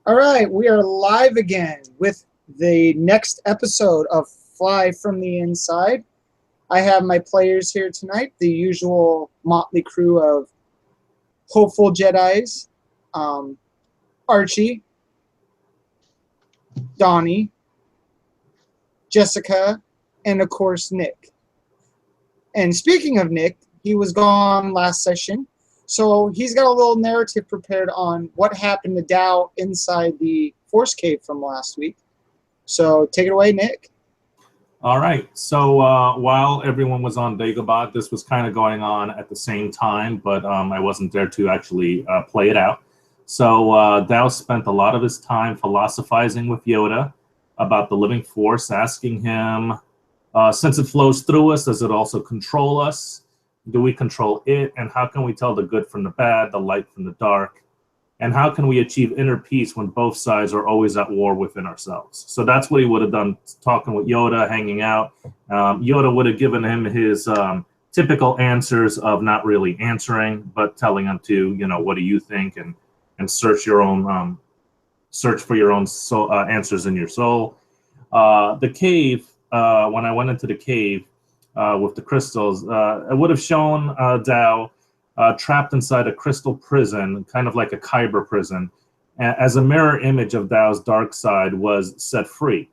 All right, we are live again with the next episode of Fly from the Inside. I have my players here tonight, the usual motley crew of hopeful Jedis, Archie, Donnie, Jessica, and of course Nick. And speaking of Nick, he was gone last session, so he's got a little narrative prepared on what happened to Dow inside the Force Cave from last week. So take it away, Nick. All right. So while everyone was on Dagobah, this was kind of going on at the same time, but I wasn't there to actually play it out. So Dow spent a lot of his time philosophizing with Yoda about the living force, asking him, since it flows through us, does it also control us? Do we control it? And how can we tell the good from the bad, the light from the dark? And how can we achieve inner peace when both sides are always at war within ourselves? So that's what he would have done, talking with Yoda, hanging out. Yoda would have given him his typical answers of not really answering, but telling him to, what do you think, and search your own, search for your own soul, answers in your soul. The cave, when I went into the cave with the crystals, it would have shown Dow trapped inside a crystal prison, kind of like a Kyber prison, as a mirror image of Dow's dark side was set free.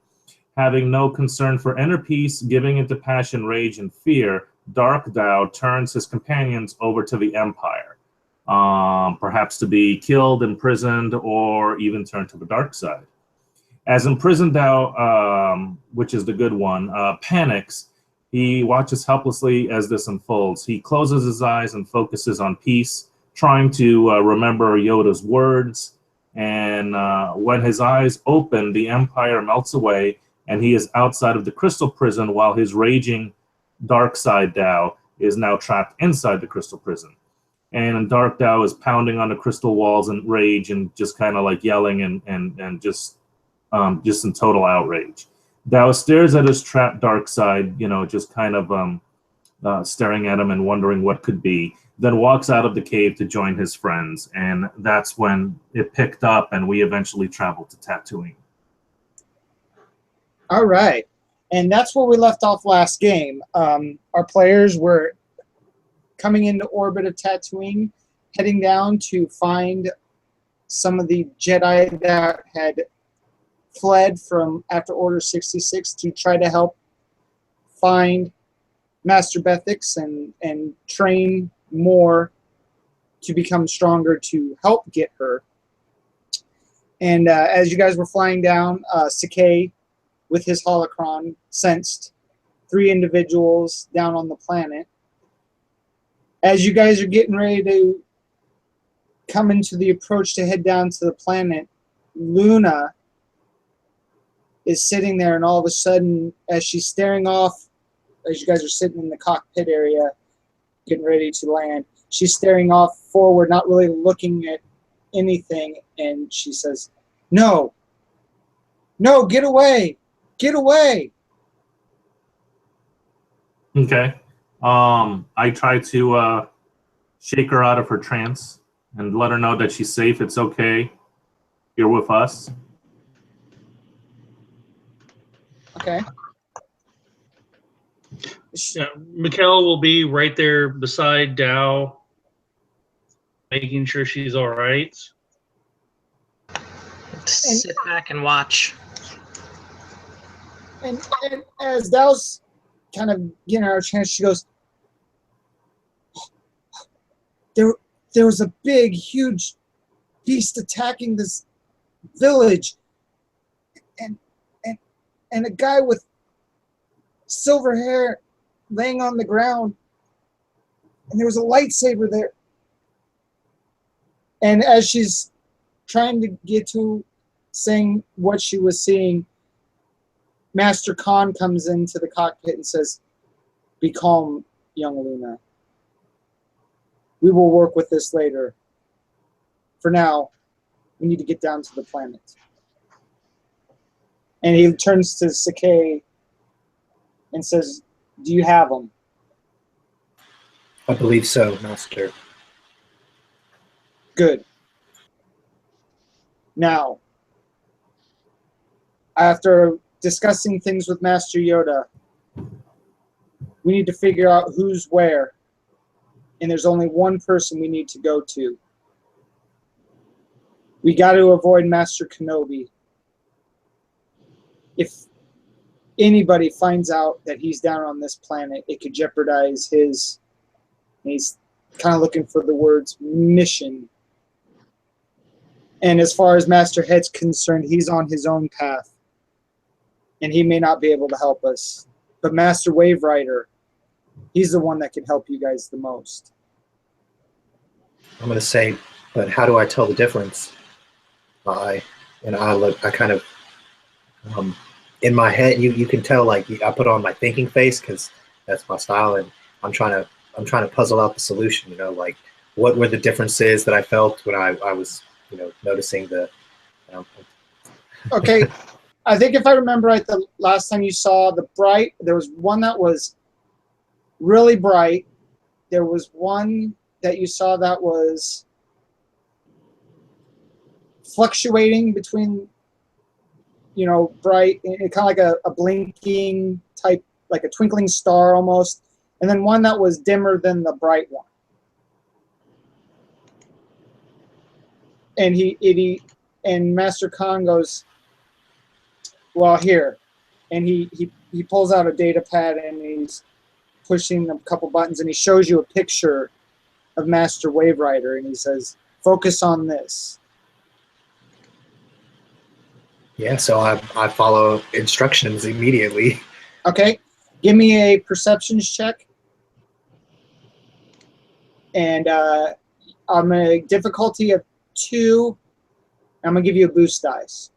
Having no concern for inner peace, giving into passion, rage, and fear, Dark Dow turns his companions over to the Empire, perhaps to be killed, imprisoned, or even turned to the dark side. As imprisoned Dow, which is the good one, panics, he watches helplessly as this unfolds. He closes his eyes and focuses on peace, trying to remember Yoda's words. And when his eyes open, the Empire melts away, and he is outside of the crystal prison while his raging dark side Dow is now trapped inside the crystal prison. And Dark Dow is pounding on the crystal walls in rage and just kind of like yelling and just in total outrage. Dow stares at his trapped dark side, just kind of staring at him and wondering what could be, then walks out of the cave to join his friends. And that's when it picked up and we eventually traveled to Tatooine. All right. And that's where we left off last game. Our players were coming into orbit of Tatooine, heading down to find some of the Jedi that had fled from after Order 66 to try to help find Master Bethix and train more to become stronger to help get her. And as you guys were flying down, Saga, with his holocron, sensed 3 individuals down on the planet. As you guys are getting ready to come into the approach to head down to the planet, Luna is sitting there, and all of a sudden, as she's staring off, as you guys are sitting in the cockpit area, getting ready to land, she's staring off forward, not really looking at anything, and she says, "No, no, get away, get away." Okay. I try to shake her out of her trance and let her know that she's safe. It's okay. You're with us. Okay. Yeah, Mikkel will be right there beside Dow, making sure she's all right. Sit back and watch. And as Dow's kind of getting her chance, she goes, there was a big, huge beast attacking this village. And a guy with silver hair laying on the ground. And there was a lightsaber there. And as she's trying to get to saying what she was seeing, Master Khan comes into the cockpit and says, "Be calm, young Luna. We will work with this later. For now, we need to get down to the planet." And he turns to Saga and says, "Do you have them?" I believe so, Master. Good. Now, after discussing things with Master Yoda, we need to figure out who's where. And there's only one person we need to go to. We got to avoid Master Kenobi. If anybody finds out that he's down on this planet, it could jeopardize his, he's kind of looking for the words, mission. And as far as Master Head's concerned, he's on his own path. And he may not be able to help us. But Master Wave Rider, he's the one that can help you guys the most. I'm going to say, but how do I tell the difference? I kind of, in my head, you can tell, like, I put on my thinking face because that's my style, and I'm trying to puzzle out the solution. You know, like, what were the differences that I felt when I was, you know, noticing the. Okay, I think if I remember right, the last time you saw the bright, there was one that was really bright. There was one that you saw that was fluctuating between, you know, bright and kind of like a blinking type, like a twinkling star almost, and then one that was dimmer than the bright one. And and Master Khan goes, well, here, and he pulls out a data pad and he's pushing a couple buttons and he shows you a picture of Master Wave Rider and he says, focus on this. Yeah, so I follow instructions immediately. Okay, give me a perceptions check. And I'm a difficulty of 2. I'm going to give you a boost dice.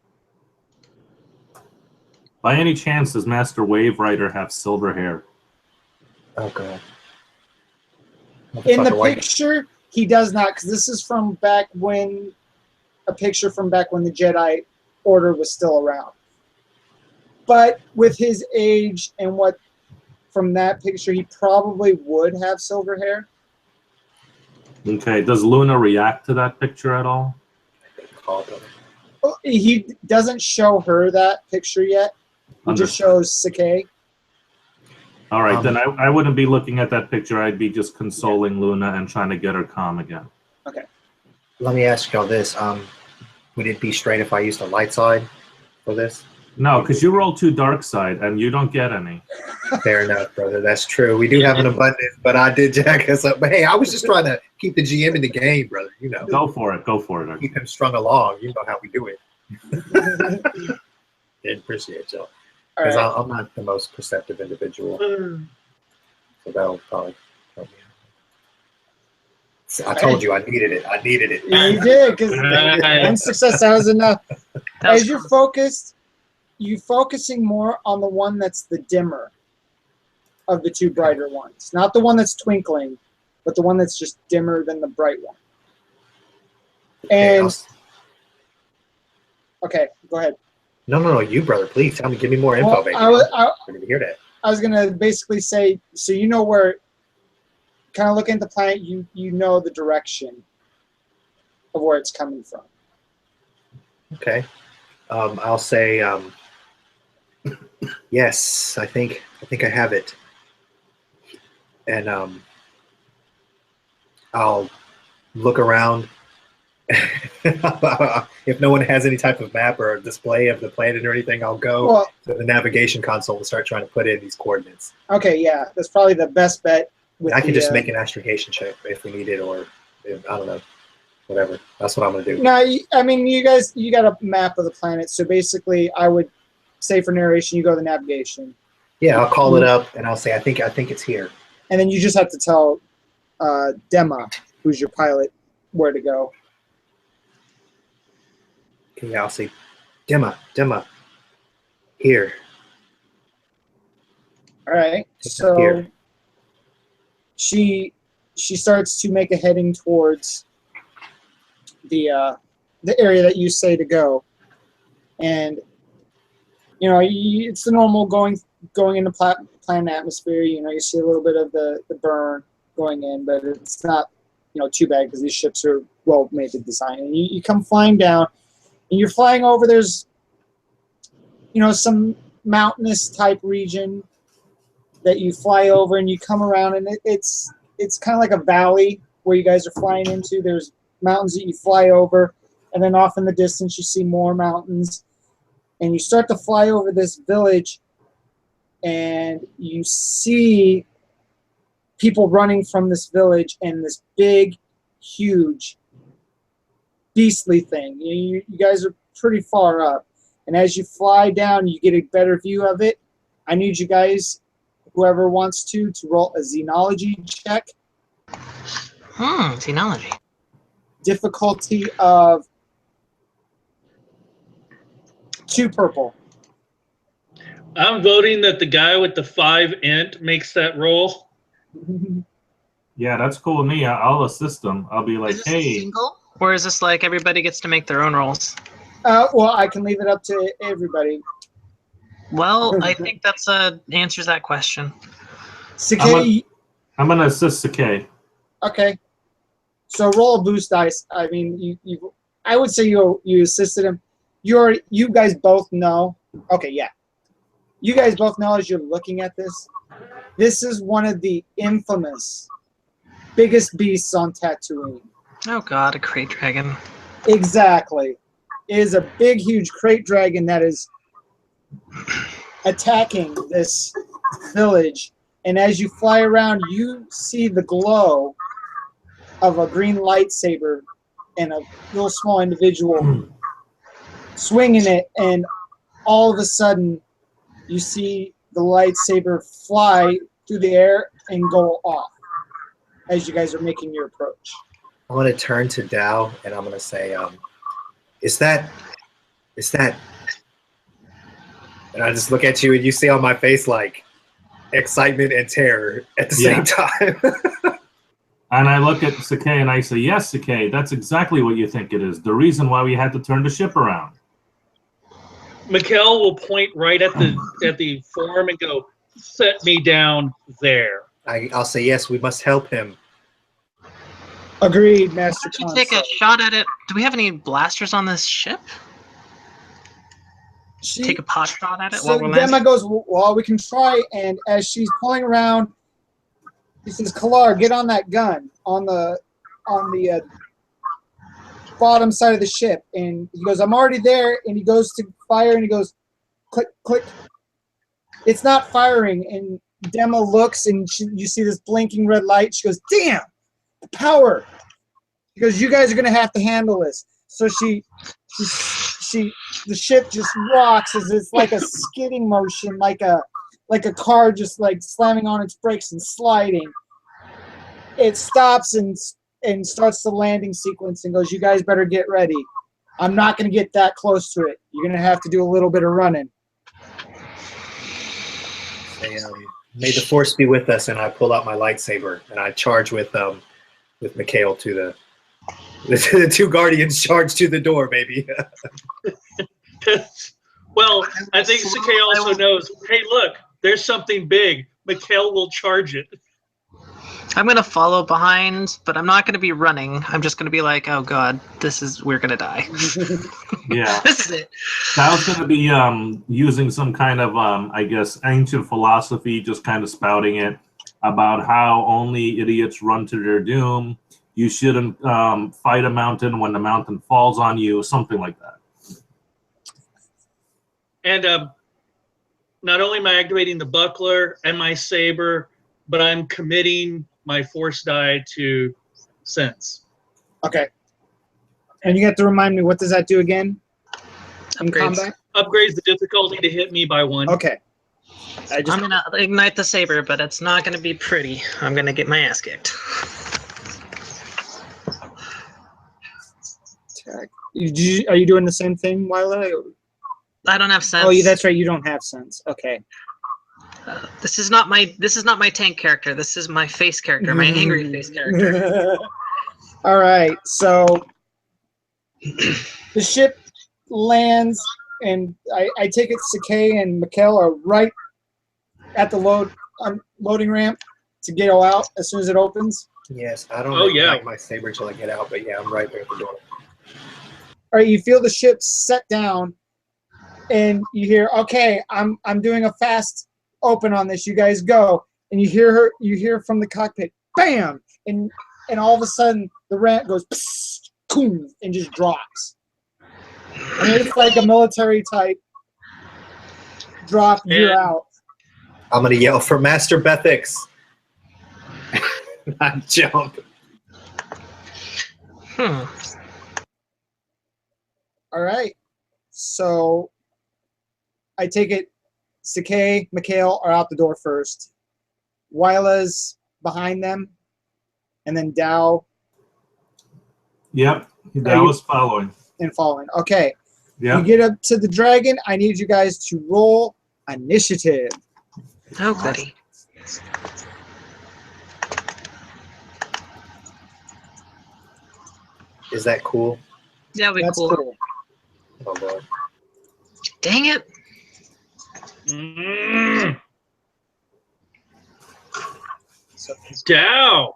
By any chance, does Master Wave Rider have silver hair? Oh, God. In the picture, he does not, because this is from back when, a picture from back when the Jedi Order was still around. But with his age and what, from that picture, he probably would have silver hair. Okay, does Luna react to that picture at all? He doesn't show her that picture yet. He just shows Sakai. All right, then I wouldn't be looking at that picture. I'd be just consoling Luna and trying to get her calm again. Okay. Let me ask y'all this. Would it be straight if I used a light side for this? No, because you roll 2 dark side and you don't get any. Fair enough, brother. That's true. We do have an abundance, but I did jack us up. But hey, I was just trying to keep the GM in the game, brother. You know. Go for it. Go for it. Keep him strung along. You know how we do it. I appreciate y'all. Because Right. I'm not the most perceptive individual. So that'll probably help me out. So I told you I needed it. I needed it. You did, because one success, that was enough. As you're focused, you're focusing more on the one that's the dimmer of the 2 brighter ones. Not the one that's twinkling, but the one that's just dimmer than the bright one. And, okay, go ahead. No, you, brother. Please tell me. Give me more info, Well, baby. I I'm to hear that. was going to basically say, so you know where, kind of looking at the planet, you know the direction of where it's coming from. Okay. I'll say yes. I think I have it. And I'll look around. If no one has any type of map or display of the planet or anything, I'll go to the navigation console and start trying to put in these coordinates. Okay, yeah, that's probably the best bet. I can just make an astrogation check if we need it, or if, I don't know, whatever. That's what I'm gonna do. No, I mean, you guys, you got a map of the planet, so basically, I would say for narration, you go to navigation. Yeah, I'll call it up and I'll say I think it's here. And then you just have to tell Dema, who's your pilot, where to go. Okay, yeah, I'll say Dema, here. All right, so Here. she starts to make a heading towards the area that you say to go, and you know it's the normal going in the planet atmosphere. You know, you see a little bit of the burn going in, but it's not too bad because these ships are well made to design. And you come flying down, and you're flying over. There's some mountainous type region that you fly over, and you come around, and it's kind of like a valley where you guys are flying into. There's mountains that you fly over, and then off in the distance you see more mountains, and you start to fly over this village, and you see people running from this village, and this big, huge, beastly thing. You guys are pretty far up, and as you fly down, you get a better view of it. I need you guys, whoever wants to roll a xenology check. Xenology. Difficulty of 2 purple. I'm voting that the guy with the 5 int makes that roll. Yeah, that's cool with me. I'll assist them. I'll be like, Is this a hey. single? Or is this like everybody gets to make their own rolls? Well, I can leave it up to everybody. Well, I think that's answers that question. Sakei, I'm gonna assist Sakei. okay. So roll a boost dice. I mean, I would say you assisted him. You guys both know. Okay, yeah. You guys both know as you're looking at this. This is one of the infamous biggest beasts on Tatooine. Oh god, a crate dragon. Exactly. It is a big, huge crate dragon that is attacking this village. And as you fly around, you see the glow of a green lightsaber and a little small individual swinging it. And all of a sudden, you see the lightsaber fly through the air and go off as you guys are making your approach. I'm going to turn to Dow, and I'm going to say, is that, and I just look at you, and you see on my face, like, excitement and terror at the same time. And I look at Sakei and I say, yes, Sakei, that's exactly what you think it is. The reason why we had to turn the ship around. Mikkel will point right at the form and go, set me down there. I'll say, yes, we must help him. Agreed, Master Should Khan. take a shot at it. Do we have any blasters on this ship? Take a pot shot at it So while we're Gemma landing? goes, well, we can try. And as she's pulling around, he says, Kalar, get on that gun on the bottom side of the ship. And he goes, I'm already there. And he goes to fire, and he goes, click, click. It's not firing. And Gemma looks, and you see this blinking red light. She goes, damn, the power. She goes, you guys are going to have to handle this. So the ship just rocks as it's like a skidding motion, like a car just like slamming on its brakes and sliding. It stops and starts the landing sequence and goes, you guys better get ready. I'm not going to get that close to it. You're going to have to do a little bit of running. Say, may the force be with us, and I pull out my lightsaber, and I charge with Mikhail to the two guardians charge to the door, baby. Well, I think Sakei also knows, hey, look, there's something big. Mikkel will charge it. I'm gonna follow behind, but I'm not gonna be running. I'm just gonna be like, oh god, we're gonna die. Yeah. This is it. That was going to be using some kind of, I guess, ancient philosophy, just kind of spouting it about how only idiots run to their doom. You shouldn't fight a mountain when the mountain falls on you, something like that. And not only am I activating the buckler and my saber, but I'm committing my force die to sense. Okay. And you have to remind me, what does that do again in Upgrades. combat? Upgrades the difficulty to hit me by 1. Okay. I'm gonna ignite the saber, but it's not gonna be pretty. I'm gonna get my ass kicked. Attack. Are you doing the same thing, Wyla? I don't have sense. Oh, yeah, that's right. You don't have sense. Okay. This is not my tank character. This is my face character, my angry face character. All right. So the ship lands, and I take it Sakei and Mikkel are right at the loading ramp to get out as soon as it opens. Yes, I don't like my saber until I get out, but yeah, I'm right there at the door. All right, you feel the ship set down, and you hear, okay, I'm doing a fast open on this. You guys go, and you hear from the cockpit, bam, and all of a sudden the ramp goes, psst, boom, and just drops. I mean, it's like a military type drop. You're out. I'm gonna yell for Master Bethix. Not jump. All right. So I take it Sakay, Mikhail are out the door first. Wyla's behind them. And then Dow. Yep. That was following. And following. Okay. Yeah. You get up to the dragon. I need you guys to roll initiative. Oh, goody. Is that cool? Yeah, that'd be That's cool. cool. Oh Lord. Dang it. Dow.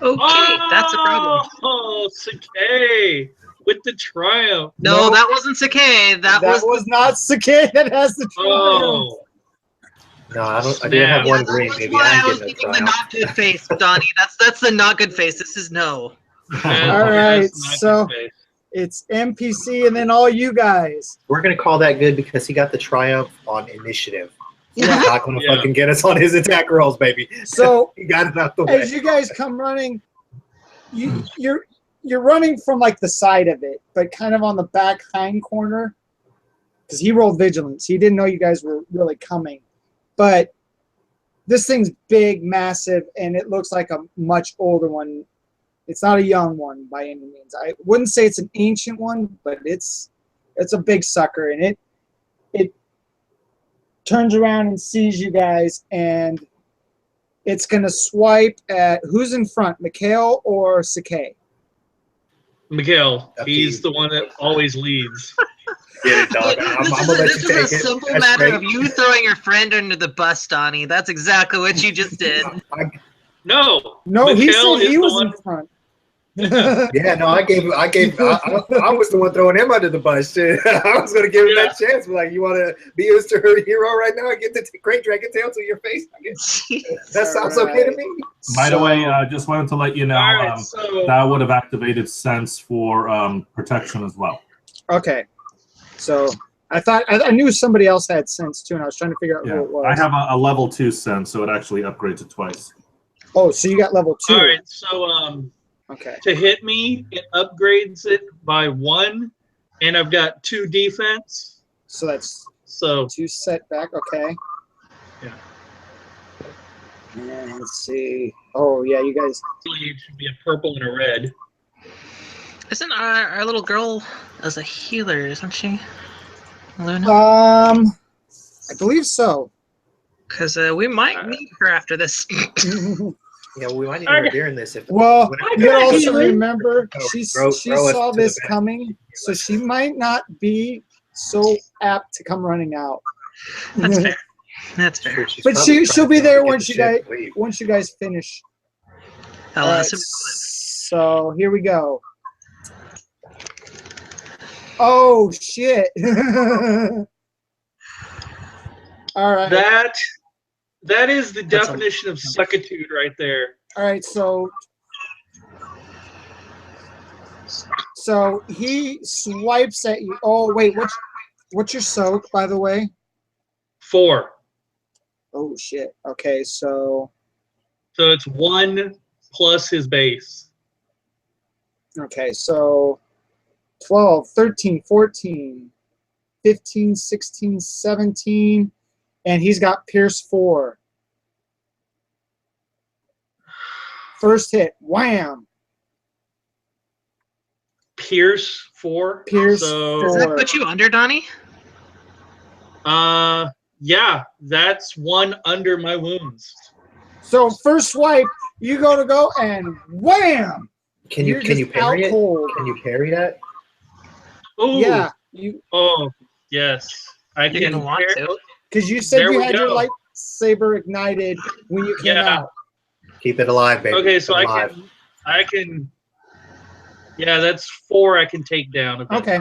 Okay, that's a problem. Oh, Sakay with the triumph. No, that wasn't Sakay. That was not Sakay that has the triumph. Oh, No, I don't. I didn't have one green. That's Maybe why I I was didn't thinking get the a not good face, Donnie. That's the not good face. This is no. All right, that's not so good face. it's NPC and then all you guys. We're gonna call that good because he got the triumph on initiative. He's Yeah. not gonna Yeah. fucking get us on his attack rolls, baby. So He got it out the way. as you guys come running, you're running from like the side of it, but kind of on the back hind corner, because he rolled vigilance. He didn't know you guys were really coming, but this thing's big, massive, and it looks like a much older one. It's not a young one by any means. I wouldn't say it's an ancient one, but it's a big sucker, and it turns around and sees you guys, and it's gonna swipe at who's in front, Mikhail or Sakay? Miguel, Up to he's you. the one that always leads. Get it, dog. I'm gonna let This you is take a it. simple That's matter great. of you throwing your friend under the bus, Donnie. That's exactly what you just did. No, No, he Mikhail said is he the was one. in front. Yeah, no, I was the one throwing him under the bus. Shit. I was gonna give him that chance. Like, you want to be Mr. Hero right now and get the great dragon tail to your face? I guess. That sounds okay to me. By the way, just wanted to let you know All right, so that would have activated sense for protection as well. Okay, so I thought I knew somebody else had sense too, and I was trying to figure out Yeah, who it was. I have a level 2 sense, so it actually upgrades it twice. Oh, so you got level 2. all right, so Okay. to hit me, it upgrades it by 1, and I've got 2 defense. So that's So 2 setback. Okay. Yeah. And let's see. Oh yeah, you guys. it should be a purple and a red. Isn't our little girl as a healer, isn't she? Luna? I believe so. Because we might need her after this. Yeah, we might need her during this. If Well, whenever- you also remember she Throw us saw to the this back. coming, so she might not be so apt to come running out. That's fair. That's fair. She's But probably she'll trying be to there get once the you guys ship to leave. once you guys finish. I'll Alright, assume- so here we go. Oh shit! All right. That is the That's a- definition of suckitude right there. All right. So he swipes at you. Oh wait, what's your soak, by the way? 4. Oh shit. Okay, so So it's 1 plus his base. okay, so 12, 13, 14, 15, 16, 17, and he's got Pierce 4. First hit, wham! Pierce 4. Pierce So, Does that 4. put you under, Donnie? yeah, that's 1 under my wounds. So first swipe, you go and wham! Can you You're just parry out it? cold. Can you parry that? Oh, Yeah, you Oh, yes. I You're can gonna want to. because you said There you we had your go. lightsaber ignited when you came Yeah. out. Keep it alive, baby. Okay, Keep so it alive. I can. Yeah, that's 4 I can take down. Okay,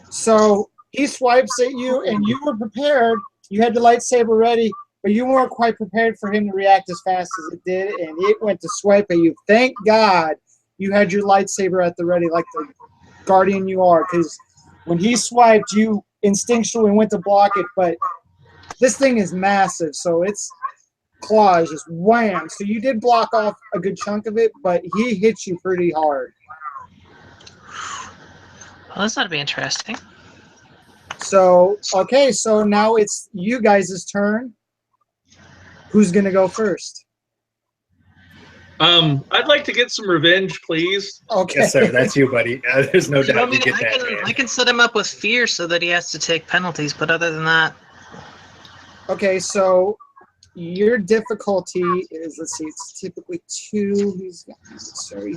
so He swipes at you, and you were prepared. You had the lightsaber ready, but you weren't quite prepared for him to react as fast as it did, and it went to swipe at you. Thank God you had your lightsaber at the ready, like the guardian you are, because when he swiped, you instinctually went to block it, but this thing is massive, so its claws just wham. So you did block off a good chunk of it, but he hit you pretty hard. Well, this ought to be interesting. So, okay, so now it's you guys' turn. Who's going to go first? I'd like to get some revenge, please. Okay. Yes, sir. That's you, buddy. There's no You know, doubt you get that, man. I can set him up with fear so that he has to take penalties, but other than that, Okay, so your difficulty is, let's see, it's typically 2. He's got,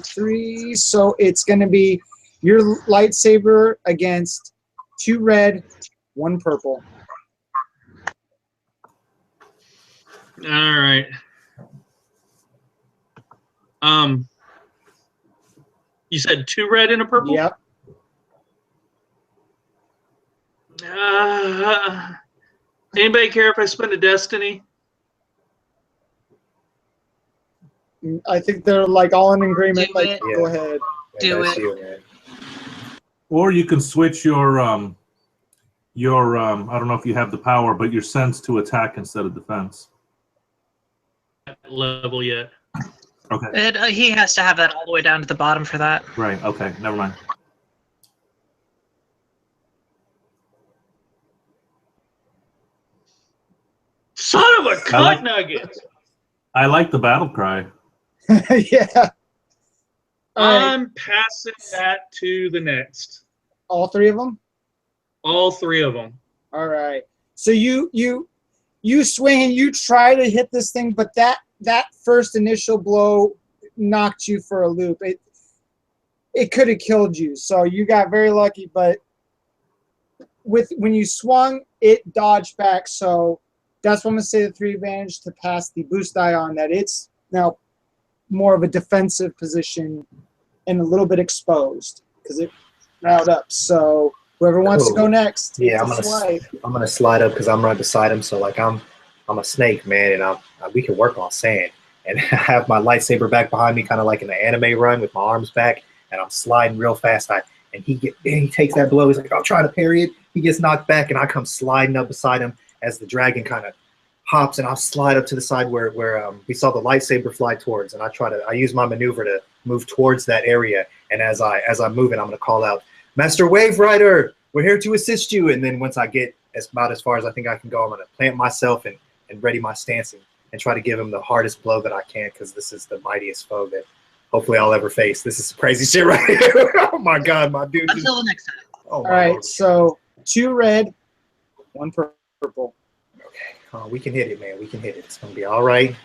3. So it's going to be your lightsaber against 2 red, 1 purple. All right. You said 2 red and a purple? Yep. Anybody care if I spend a destiny? I think they're like all in agreement. Do Like, it. go ahead. Do That's it. you, man. Or you can switch your I don't know if you have the power, but your sense to attack instead of defense. Level yet. Okay. He has to have that all the way down to the bottom for that. Right. Okay. Never mind. Son of a cunt nugget! I like the battle cry. Yeah. All right. I'm passing that to the next. All 3 of them? All 3 of them. All right. So you swing and you try to hit this thing, but that first initial blow knocked you for a loop. It could have killed you. So you got very lucky, but when you swung, it dodged back. So that's what I'm gonna say the 3 advantage to pass the boost die on that. It's now more of a defensive position and a little bit exposed because it riled up. So whoever wants to go next, Yeah, I'm gonna slide up because I'm right beside him. So like I'm a snake, man, and we can work on sand. And I have my lightsaber back behind me, kind of like in the anime run with my arms back, and I'm sliding real fast. And he takes that blow. He's like, I'm trying to parry it. He gets knocked back, and I come sliding up beside him as the dragon kind of hops, and I'll slide up to the side where we saw the lightsaber fly towards, and I use my maneuver to move towards that area. And as I'm moving, I'm gonna call out, Master Wave Rider, we're here to assist you. And then once I get about as far as I think I can go, I'm gonna plant myself and ready my stance and try to give him the hardest blow that I can, because this is the mightiest foe that hopefully I'll ever face. This is crazy shit right here. Oh my God, my dude. Until the next time. Oh my All right, Lord. so 2 red, 1 purple. Okay, we can hit it, man. We can hit it. It's gonna be all right.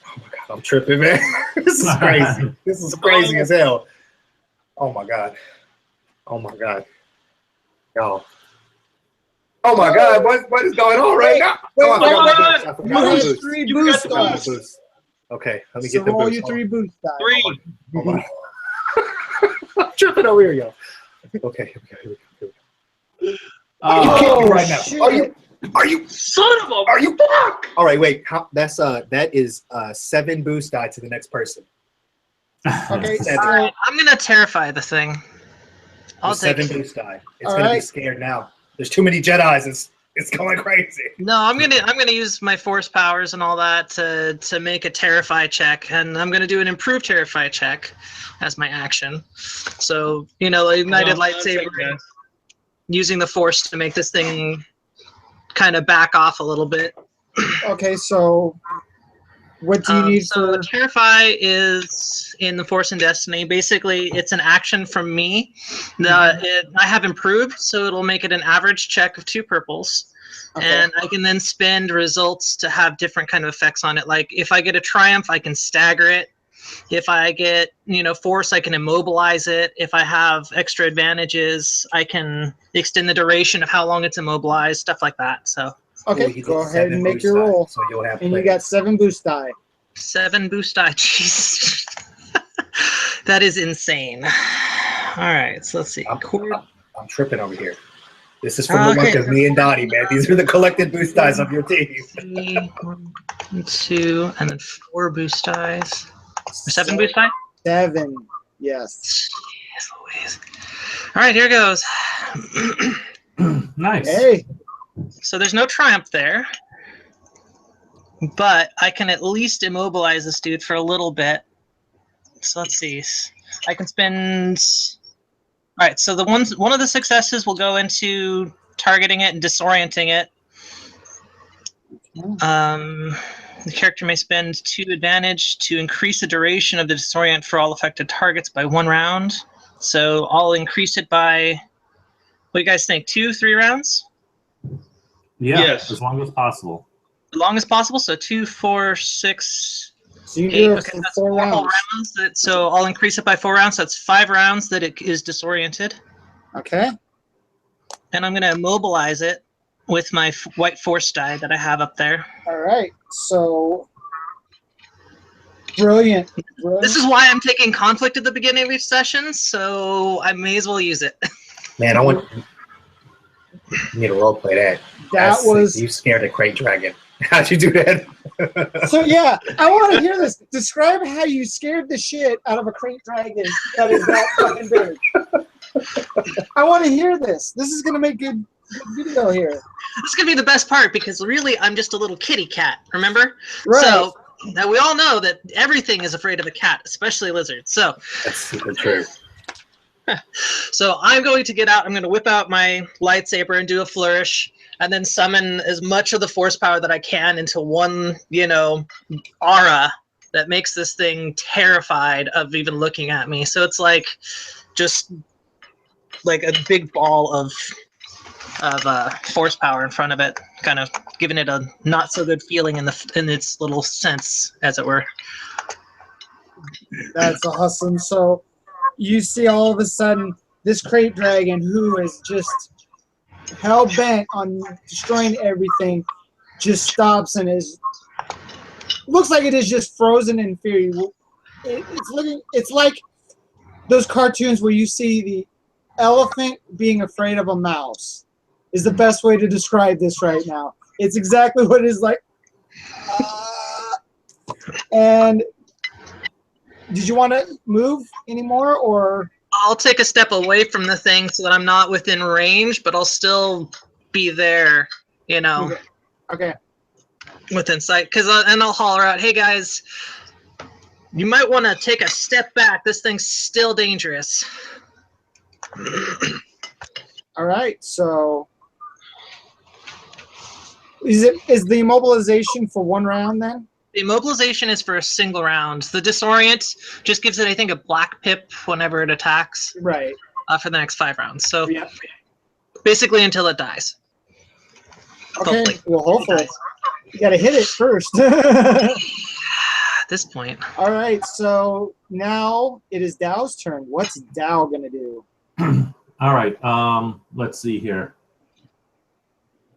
Oh my God, I'm tripping, man. This is crazy. This is crazy as hell. Oh my God. Oh my God. Y'all. Oh my God, what is going on right now? Wait, I forgot you my had boost. 3 You boost got the dice. boost. Okay, let me So get the roll boost. your 3 boost dice. 3. Hold on. I'm tripping over here, y'all. Okay, here we go. Are you kidding me right now? shit. Are you? Son of a Are you? fuck! All right, wait. That is 7 boost die to the next person. Okay, Seven. so Alright, I'm gonna terrify the thing. I'll take 7 boost die. It's All gonna be right. scared now. There's too many Jedis. It's going crazy. No, I'm gonna use my force powers and all that to make a terrify check, and I'm gonna do an improved terrify check as my action. So ignited lightsaber, using the force to make this thing kind of back off a little bit. okay, so what do you need so for? terrify is in the Force and Destiny. Basically, it's an action from me. I have improved, so it'll make it an average check of 2 purples. Okay. And I can then spend results to have different kind of effects on it. Like if I get a triumph, I can stagger it. If I get force, I can immobilize it. If I have extra advantages, I can extend the duration of how long it's immobilized, stuff like that. So Okay, You go get ahead 7 and make boost your die, roll. So you'll have And you plenty. got 7 boost die. 7 boost die. Jeez. That is insane. All right, so let's see. I'm tripping over here. This is from the luck of me and Dottie, man. These are the collected boost dice of your team. 3, 1, 2, and then 4 boost dice. Or 7 boost dice? 7. Yes. Jeez Louise. All right, here goes. Nice. Hey. So there's no triumph there, but I can at least immobilize this dude for a little bit. So let's see. I can spend. All right. So one of the successes will go into targeting it and disorienting it. The character may spend 2 advantage to increase the duration of the disorient for all affected targets by 1 round. So I'll increase it by. What do you guys think? 2, 3 rounds? Yeah, Yes. as long as possible. As long as possible. So 2, 4, 6, So you 8. do it Okay, for that's 4 4 whole rounds. rounds. So I'll increase it by 4 rounds. So that's 5 rounds that it is disoriented. Okay. And I'm going to immobilize it with my white force die that I have up there. All right. So brilliant. This is why I'm taking conflict at the beginning of each session, so I may as well use it. Man, I want you need to role play that. That was you scared a crate dragon. How'd you do that? so. Yeah, I want to hear this. Describe how you scared the shit out of a crate dragon that is that fucking big. I want to hear this. This is gonna make good video here. This is going to be the best part because really I'm just a little kitty cat, remember? Right. So now we all know that everything is afraid of a cat, especially lizards. So That's super true. So I'm going to get out. I'm going to whip out my lightsaber and do a flourish, and then summon as much of the force power that I can into one, aura that makes this thing terrified of even looking at me. So it's like just like a big ball of force power in front of it, kind of giving it a not so good feeling in its little sense, as it were. That's awesome. So you see all of a sudden this crate dragon who is just hell bent on destroying everything just stops and looks like it is just frozen in fear. It's like those cartoons where you see the elephant being afraid of a mouse is the best way to describe this right now. It's exactly what it is like. And did you want to move anymore, or? I'll take a step away from the thing so that I'm not within range, but I'll still be there, Okay. within sight. And I'll holler out, "Hey guys, you might want to take a step back. This thing's still dangerous." All right. So is the immobilization for 1 round then? The immobilization is for a single round. The disorient just gives it, I think, a black pip whenever it attacks. Right. For the next 5 rounds. So Yeah. basically until it dies. Okay. Hopefully. Well, hopefully. You got to hit it first. At this point. All right. So now it is Dow's turn. What's Dow going to do? All right. Let's see here.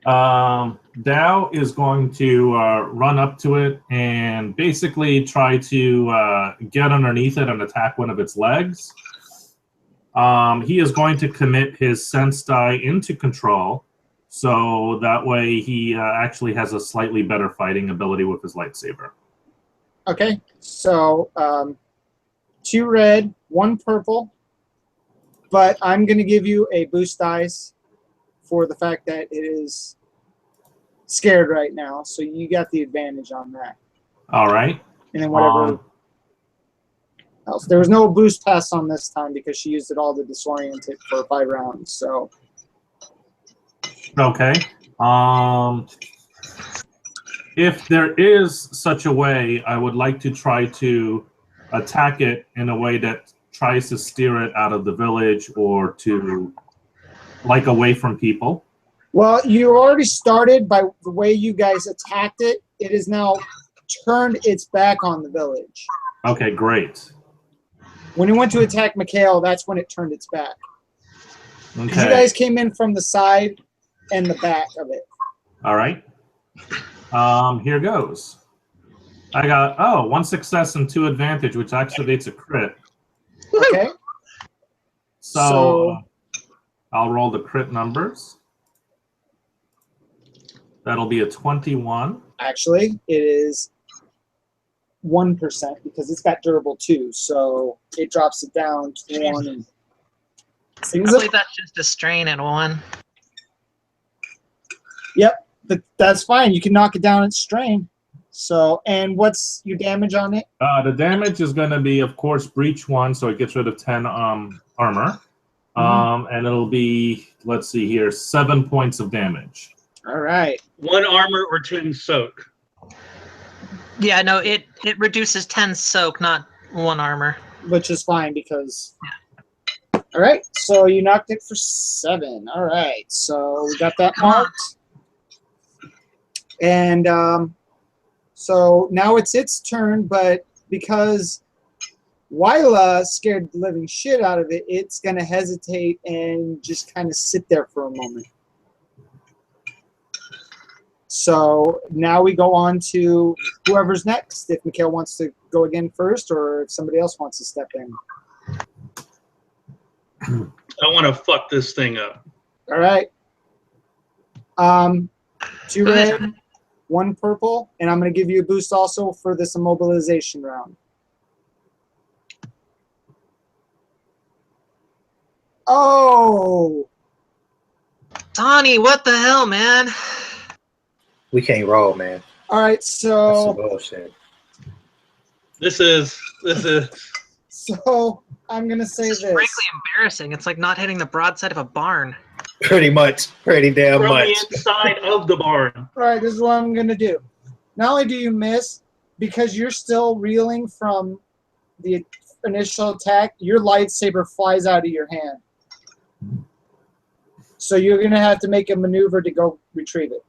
Dow is going to run up to it and basically try to get underneath it and attack one of its legs. He is going to commit his sense die into control, so that way he actually has a slightly better fighting ability with his lightsaber. Okay. So 2 red, 1 purple, but I'm going to give you a boost dice for the fact that it is scared right now, so you got the advantage on that. All right. And then whatever else. There was no boost pass on this time because she used it all to disorient it for 5 rounds. So okay. If there is such a way, I would like to try to attack it in a way that tries to steer it out of the village or to, like, away from people. well, you already started by the way you guys attacked it. It has now turned its back on the village. Okay, great. When it went to attack Mikhail, that's when it turned its back. Because you Okay. guys came in from the side and the back of it. All right. Here goes. I got 1 success and 2 advantage, which activates a crit. Okay. So I'll roll the crit numbers. That'll be a 21. Actually, it is 1% because it's got durable too, so it drops it down to 1. And I things believe that's just a strain at 1. Yep, but that's fine. You can knock it down at strain. So, and what's your damage on it? The damage is going to be, of course, breach 1, so it gets rid of 10 armor. And it'll be, let's see here, 7 points of damage. All right. 1 armor or 10 soak. Yeah, no, it reduces 10 soak, not 1 armor. Which is fine because. All right, so you knocked it for 7. All right, so we got that marked. And so now it's its turn, but because Wyla scared the living shit out of it, it's going to hesitate and just kind of sit there for a moment. So now we go on to whoever's next, if Mikhail wants to go again first or if somebody else wants to step in. I want to fuck this thing up. All right. 2 red, 1 purple, and I'm going to give you a boost also for this immobilization round. Oh! Donnie, what the hell, man? We can't roll, man. All right, That's some so bullshit. This is I'm going to say It's this. frankly embarrassing. It's like not hitting the broadside of a barn. Pretty much. Pretty damn from much. the inside of the barn. All right, this is what I'm going to do. Not only do you miss, because you're still reeling from the initial attack, your lightsaber flies out of your hand. So you're going to have to make a maneuver to go retrieve it.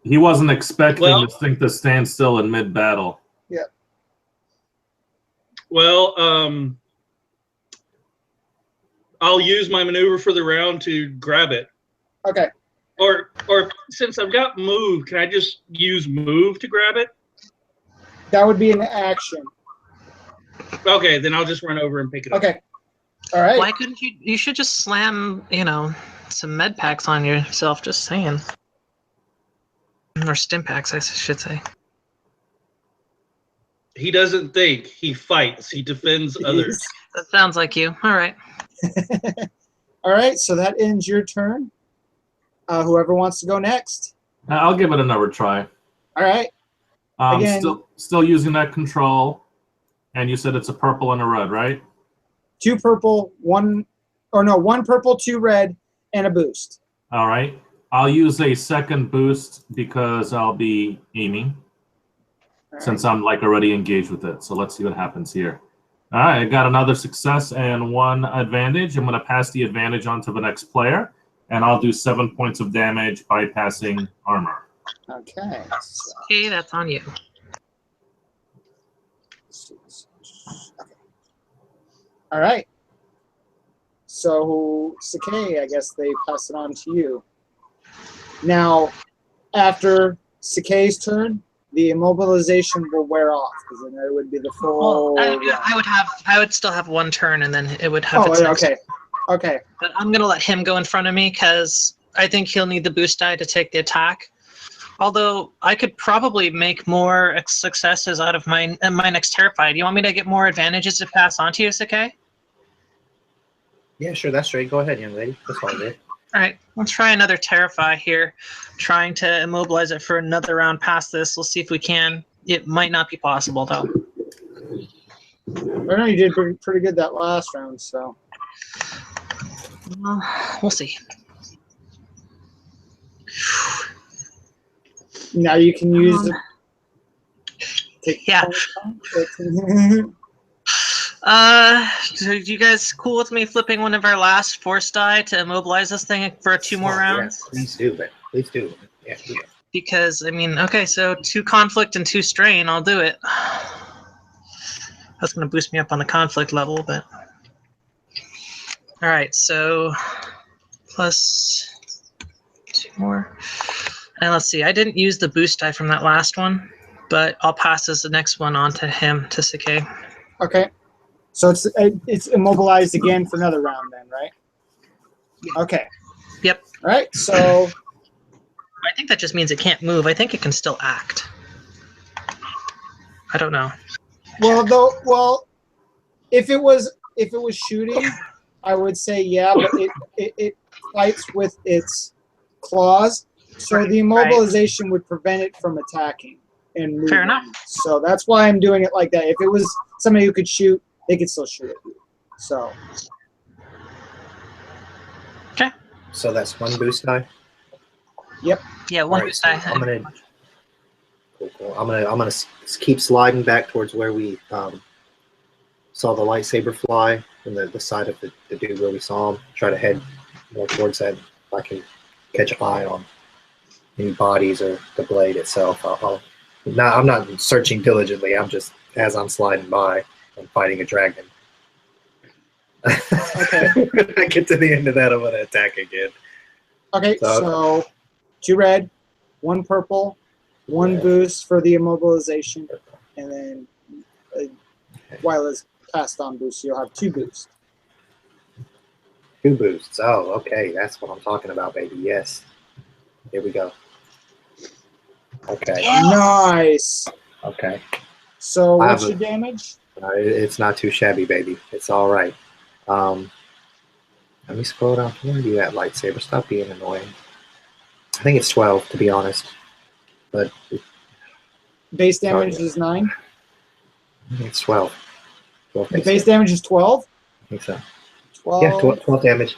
He wasn't expecting Well- this thing to stand still in mid-battle. Well, I'll use my maneuver for the round to grab it. Okay. Or since I've got move, can I just use move to grab it? That would be an action. Okay, then I'll just run over and pick it up. Okay. All right. Why couldn't you? You should just slam, some med packs on yourself. Just saying. Or stim packs, I should say. He doesn't think, he fights, he defends others. That sounds like you. All right. All right, so that ends your turn. Whoever wants to go next. I'll give it another try. All right. Again- Still using that control. And you said it's a purple and a red, right? 2 purple, 1 purple, 2 red, and a boost. All right. I'll use a second boost because I'll be aiming. All right. Since I'm already engaged with it. So let's see what happens here. All right, I got another success and 1 advantage. I'm going to pass the advantage on to the next player, and I'll do 7 points of damage bypassing armor. Okay. So, Okay, that's on you. okay. All right. So, Sakei, I guess they pass it on to you. Now, after Sakei's turn, the immobilization will wear off because then it would be the full. Well, I would still have 1 turn, and then it would have. Oh, its next okay. Okay. But I'm gonna let him go in front of me because I think he'll need the boost die to take the attack. Although I could probably make more successes out of my next terrified. You want me to get more advantages to pass on to you, Sakei? Yeah, sure. That's straight. Go ahead, young lady. That's all good. All right, let's try another terrify here. Trying to immobilize it for another round past this. We'll see if we can. It might not be possible though. I know you did pretty good that last round, so. Well, we'll see. Now you can use. Yeah. So you guys cool with me flipping one of our last force die to immobilize this thing for 2 more rounds? Yeah, please do, man. Please do. Yeah. Because, okay, so 2 conflict and 2 strain, I'll do it. That's going to boost me up on the conflict level, but... Alright, so... plus 2 more. And let's see, I didn't use the boost die from that last one, but I'll pass the next one on to him, to Sakei. Okay. So it's immobilized again for another round then, right? Okay. Yep. All right, so I think that just means it can't move. I think it can still act. I don't know. well, if it was shooting, I would say yeah, but it fights with its claws, so the immobilization would prevent it from attacking and moving. Fair enough. So that's why I'm doing it like that. If it was somebody who could shoot, they could still shoot at you. So Okay. So that's one boost die. yep. Yeah, one Alright, boost so die. I'm gonna. Cool. I'm gonna keep sliding back towards where we saw the lightsaber fly and the side of the dude where we saw him. Try to head more towards that. If I can catch an eye on any bodies or the blade itself. I'm not searching diligently. I'm just, as I'm sliding by, I'm fighting a dragon. Okay. When I get to the end of that, I'm gonna attack again. Okay, so 2 red, 1 purple, 1 Red. boost for the immobilization, and then while it's passed on boost, you'll have 2 boosts. 2 boosts. Oh, okay. That's what I'm talking about, baby. Yes. Here we go. Okay. Nice. Okay. So what's I your damage? It's not too shabby, baby. It's all right. Let me scroll down. Where are you at, lightsaber? Stop being annoying. I think it's 12, to be honest. But Base damage is 9. I think it's 12. 12 The base damage is 12. I think so. 12. Yeah, 12 damage.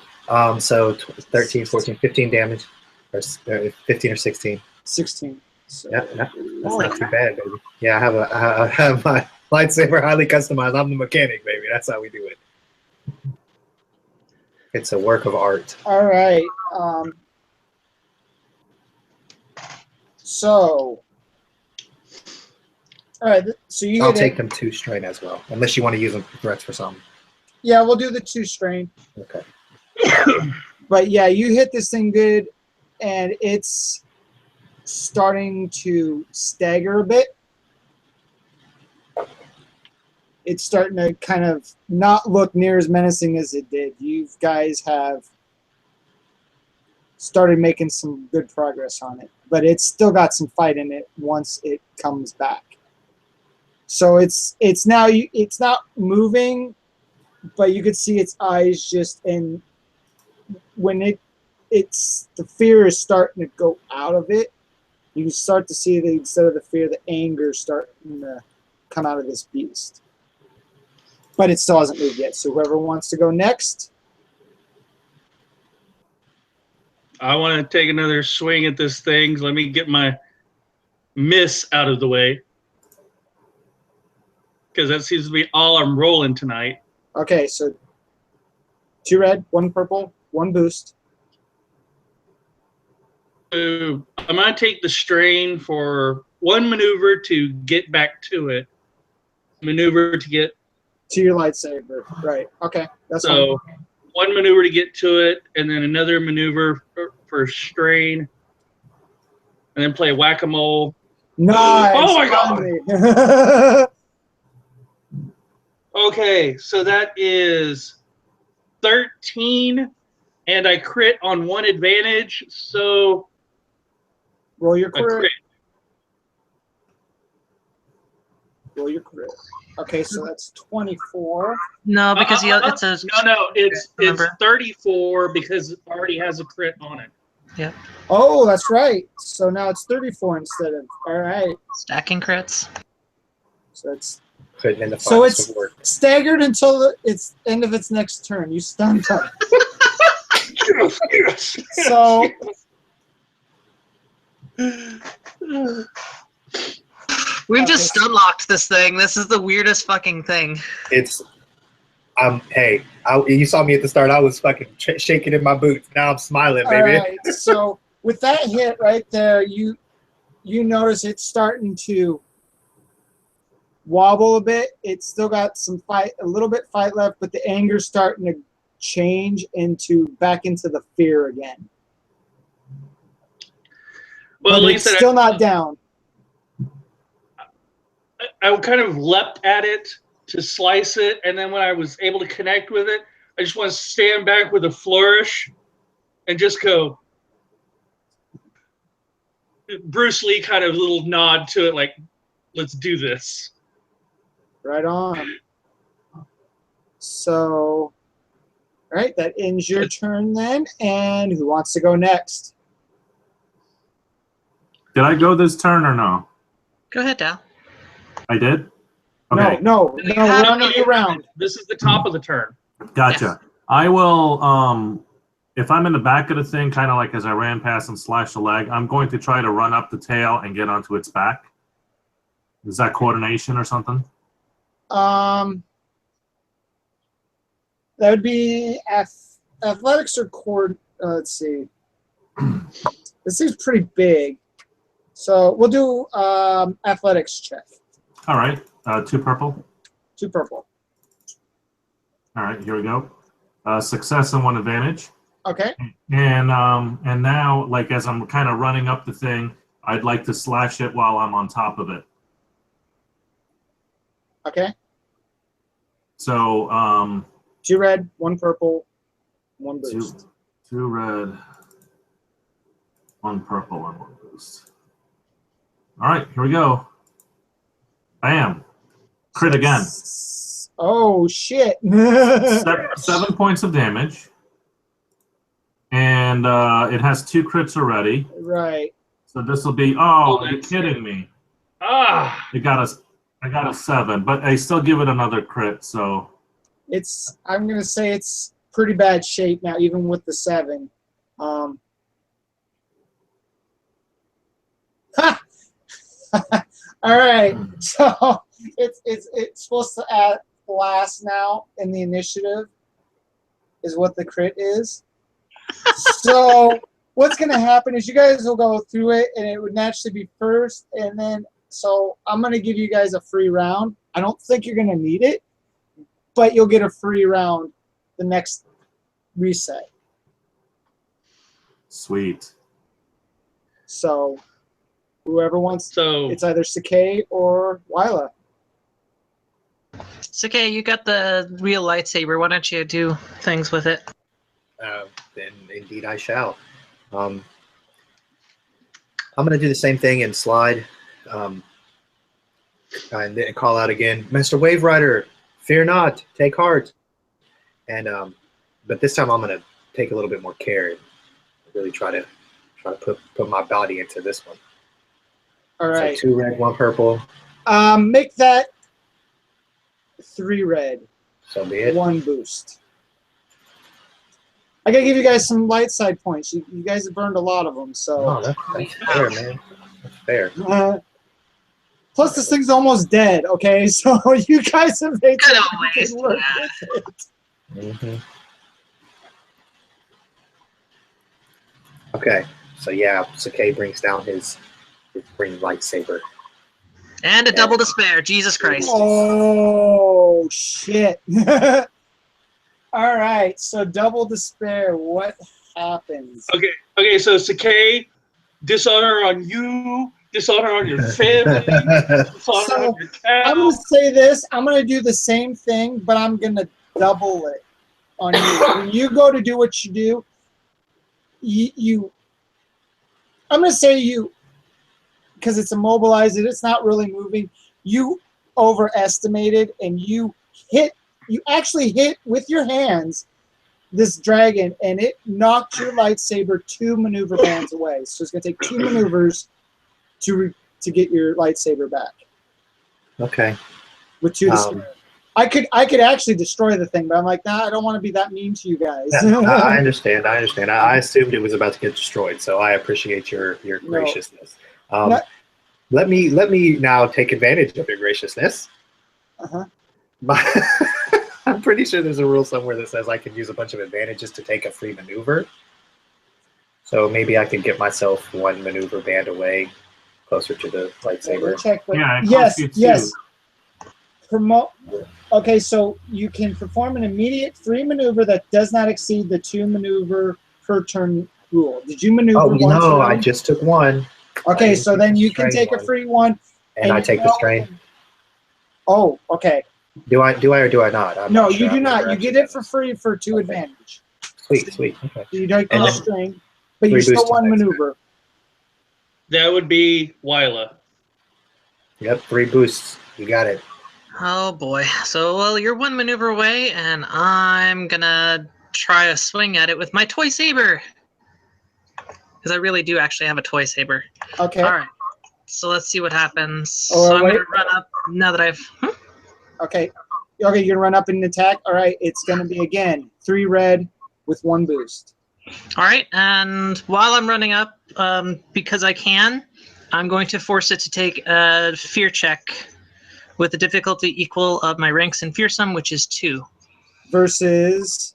So 13, 14, 15 damage. Or 15 or 16. 16. So, Yeah, that's not too bad, baby. Yeah, I have my lightsaber highly customized. I'm the mechanic, baby. That's how we do it. It's a work of art. all right. So, all right. So you I'll hit take it. them 2 strain as well, unless you want to use them for threats for something. Yeah, we'll do the 2 strain. Okay. But yeah, you hit this thing good, and it's starting to stagger a bit. It's starting to kind of not look near as menacing as it did. You guys have started making some good progress on it, but it's still got some fight in it once it comes back. So it's not moving, but you could see its eyes just, and when it's the fear is starting to go out of it. You can start to see that instead of the fear, the anger starting to come out of this beast. But it still hasn't moved yet. So whoever wants to go next. I want to take another swing at this thing. Let me get my miss out of the way. Because that seems to be all I'm rolling tonight. Okay, so 2 red, 1 purple, 1 boost. So I'm going to take the strain for 1 maneuver to get back to it. Maneuver to get. To your lightsaber. Right. Okay, that's So fine. 1 maneuver to get to it, and then another maneuver for strain. And then play whack-a-mole. Nice. Oh my God. Finally. Okay, so that is 13, and I crit on 1 advantage, so Roll your a crit. crit. Roll your crit. Okay, so that's 24. No, because it's a it's Remember? 34 because it already has a crit on it. Oh, that's right. So now it's 34 instead of. All right. stacking crits. So that's Putting in the So final it's support. staggered until it's end of its next turn. You stunned them. Yes. So We've just stun locked this thing. This is the weirdest fucking thing. It's hey, you saw me at the start. I was fucking shaking in my boots. Now I'm smiling, all baby. right. So with that hit right there, you notice it's starting to wobble a bit. It's still got some fight, a little bit fight left, but the anger's starting to change back into the fear again. Well, But like I it's said, still not down. I kind of leapt at it to slice it, and then when I was able to connect with it, I just want to stand back with a flourish and just go. Bruce Lee kind of little nod to it, like, let's do this. Right on. So, all right, that ends your turn then. And who wants to go next? Did I go this turn or no? Go ahead, Dal. I did? Okay. No, we're on a new round. This is the top of the turn. Gotcha. Yes. I will, if I'm in the back of the thing, kind of like as I ran past and slashed the leg, I'm going to try to run up the tail and get onto its back. Is that coordination or something? That would be athletics or cord. Let's see. This seems pretty big. So we'll do athletics check. All right. 2 purple. 2 purple. All right, here we go. Success and 1 advantage. Okay. And now, like as I'm kind of running up the thing, I'd like to slash it while I'm on top of it. Okay. So 2 red, 1 purple, 1 boost. 2 red, 1 purple, and 1 boost. All right, here we go. Bam. Crit again. Oh, shit. 7 points of damage. And it has 2 crits already. Right. So this will be, oh, you're kidding me. Ah! I got a 7, but I still give it another crit, so. I'm going to say it's pretty bad shape now, even with the 7. All right, so it's supposed to add last now in the initiative is what the crit is. So what's going to happen is you guys will go through it, and it would naturally be first, and then so I'm going to give you guys a free round. I don't think you're going to need it, but you'll get a free round the next reset. Sweet. So whoever wants, So it's either Sakai or Wyla. It's okay. You got the real lightsaber. Why don't you do things with it? Then indeed I shall. I'm going to do the same thing and slide, and then call out again, Master Wave Rider, fear not, take heart. And but this time I'm going to take a little bit more care and really try to put my body into this one. All right. So 2 red, 1 purple. Make that 3 red, So be it. 1 boost. I gotta give you guys some light side points. You guys have burned a lot of them, so. Oh, that's fair, man. That's fair. Plus, this thing's almost dead. Okay, so you guys have made Good some always. good work with it. Mm-hmm. Okay, so yeah, Sakai brings down his green lightsaber. And a double despair. Jesus Christ. Oh shit! All right, so double despair. What happens? Okay. So Sakai, dishonor on you, dishonor on your family, dishonor on your cow. I'm gonna say this. I'm gonna do the same thing, but I'm gonna double it on you. When you go to do what you do, you I'm gonna say you, because it's immobilized. It's not really moving. You overestimated, and you actually hit with your hands this dragon, and it knocked your lightsaber 2 maneuver bands away. So it's gonna take 2 maneuvers to get your lightsaber back. Okay. With 2 despair. I could actually destroy the thing, but I'm like, nah, I don't want to be that mean to you guys. I understand. I assumed it was about to get destroyed, so I appreciate your graciousness. Let me now take advantage of your graciousness. Uh-huh. I'm pretty sure there's a rule somewhere that says I can use a bunch of advantages to take a free maneuver. So maybe I could get myself 1 maneuver band away, closer to the lightsaber. Check, but Yeah, it yes, costs you 2. yes. Okay, so you can perform an immediate free maneuver that does not exceed the 2 maneuver per turn rule. Did you maneuver Oh, once? no, already? I just took 1. Okay, so then you can take one. a free one. And I take the strain. Oh, okay. Do I or do I not? I'm No, not you sure. do I've not. never You get actually it for free for 2 Okay. advantage. Sweet. Okay. You don't get And a then strain, but you three still boost one attacks. maneuver. That would be Wyla. Yep, 3 boosts. You got it. Oh boy. So, well, you're one maneuver away, and I'm gonna try a swing at it with my toy saber. Because I really do actually have a toy saber. Okay. All right. So let's see what happens. Oh, So I'm wait. gonna run up now that I've. Okay. Okay, you're gonna run up and attack. All right. It's gonna be again 3 red with 1 boost. All right, and while I'm running up, because I can, I'm going to force it to take a fear check with a difficulty equal of my ranks in fearsome, which is 2. Versus.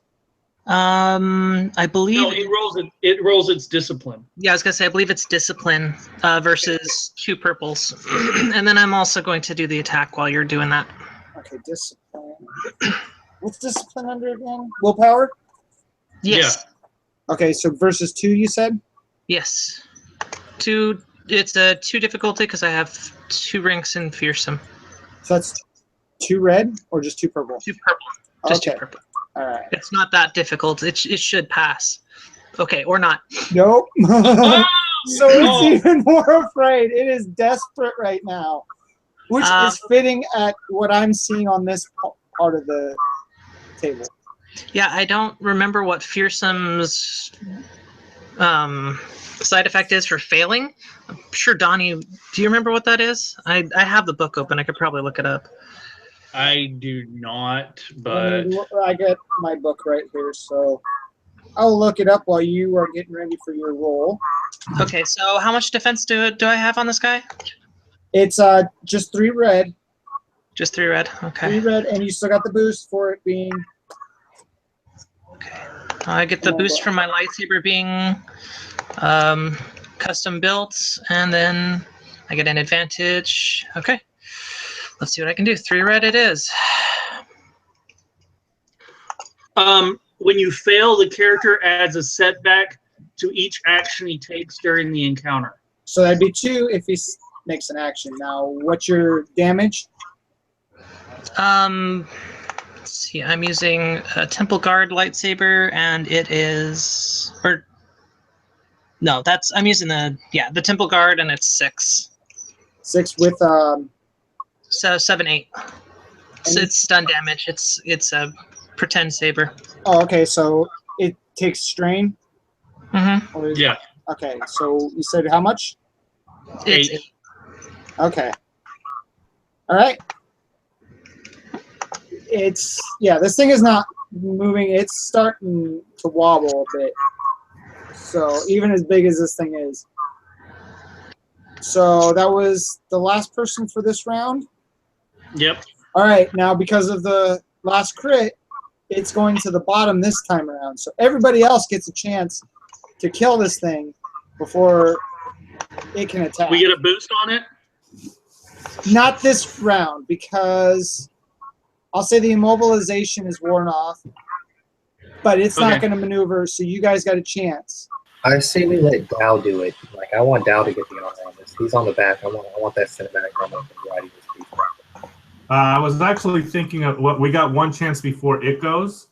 I believe. No, it rolls its discipline. Yeah, I was gonna say I believe it's discipline versus 2 purples, and then I'm also going to do the attack while you're doing that. Okay, discipline. What's discipline under again? Willpower. Yes. Okay, so versus 2, you said. Yes. 2. It's a 2 difficulty because I have 2 ranks in fearsome. So that's 2 red or just 2 purple? 2 purple. Just Okay. 2 purple. All right. It's not that difficult. It should pass. Okay, or not. Nope. Oh! So it's even more afraid. It is desperate right now, which is fitting at what I'm seeing on this part of the table. Yeah, I don't remember what fearsome's side effect is for failing. I'm sure Donnie, do you remember what that is? I have the book open. I could probably look it up. I do not, Let but me I got my book right here, so I'll look it up while you are getting ready for your roll. Okay, so how much defense do I have on this guy? It's just 3 red. Just 3 red. 3 Okay. red, and you still got the boost for it being. Okay. I get the boost from my lightsaber being custom built, and then I get an advantage. Okay. Let's see what I can do. 3 red it is. when you fail, the character adds a setback to each action he takes during the encounter. So that'd be 2 if he makes an action. Now, what's your damage? Let's see. I'm using a Temple Guard lightsaber, and it is, or no, I'm using the Temple Guard, and it's 6. 6 with So 7, 8. So it's stun damage. It's a pretend saber. Oh, okay. So it takes strain. Mm-hmm. Yeah. Okay. So you said how much? It's 8. Okay. All right. It's this thing is not moving. It's starting to wobble a bit. So even as big as this thing is. So that was the last person for this round. Yep. All right. Now because of the last crit, it's going to the bottom this time around. So everybody else gets a chance to kill this thing before it can attack. We get a boost on it? Not this round, because I'll say the immobilization is worn off, but it's not going to maneuver, so you guys got a chance. I say we let Dow do it. Like, I want Dow to get the honor on this. He's on the back. I want that cinematic moment of riding this piece. I was actually thinking of what we got one chance before it goes.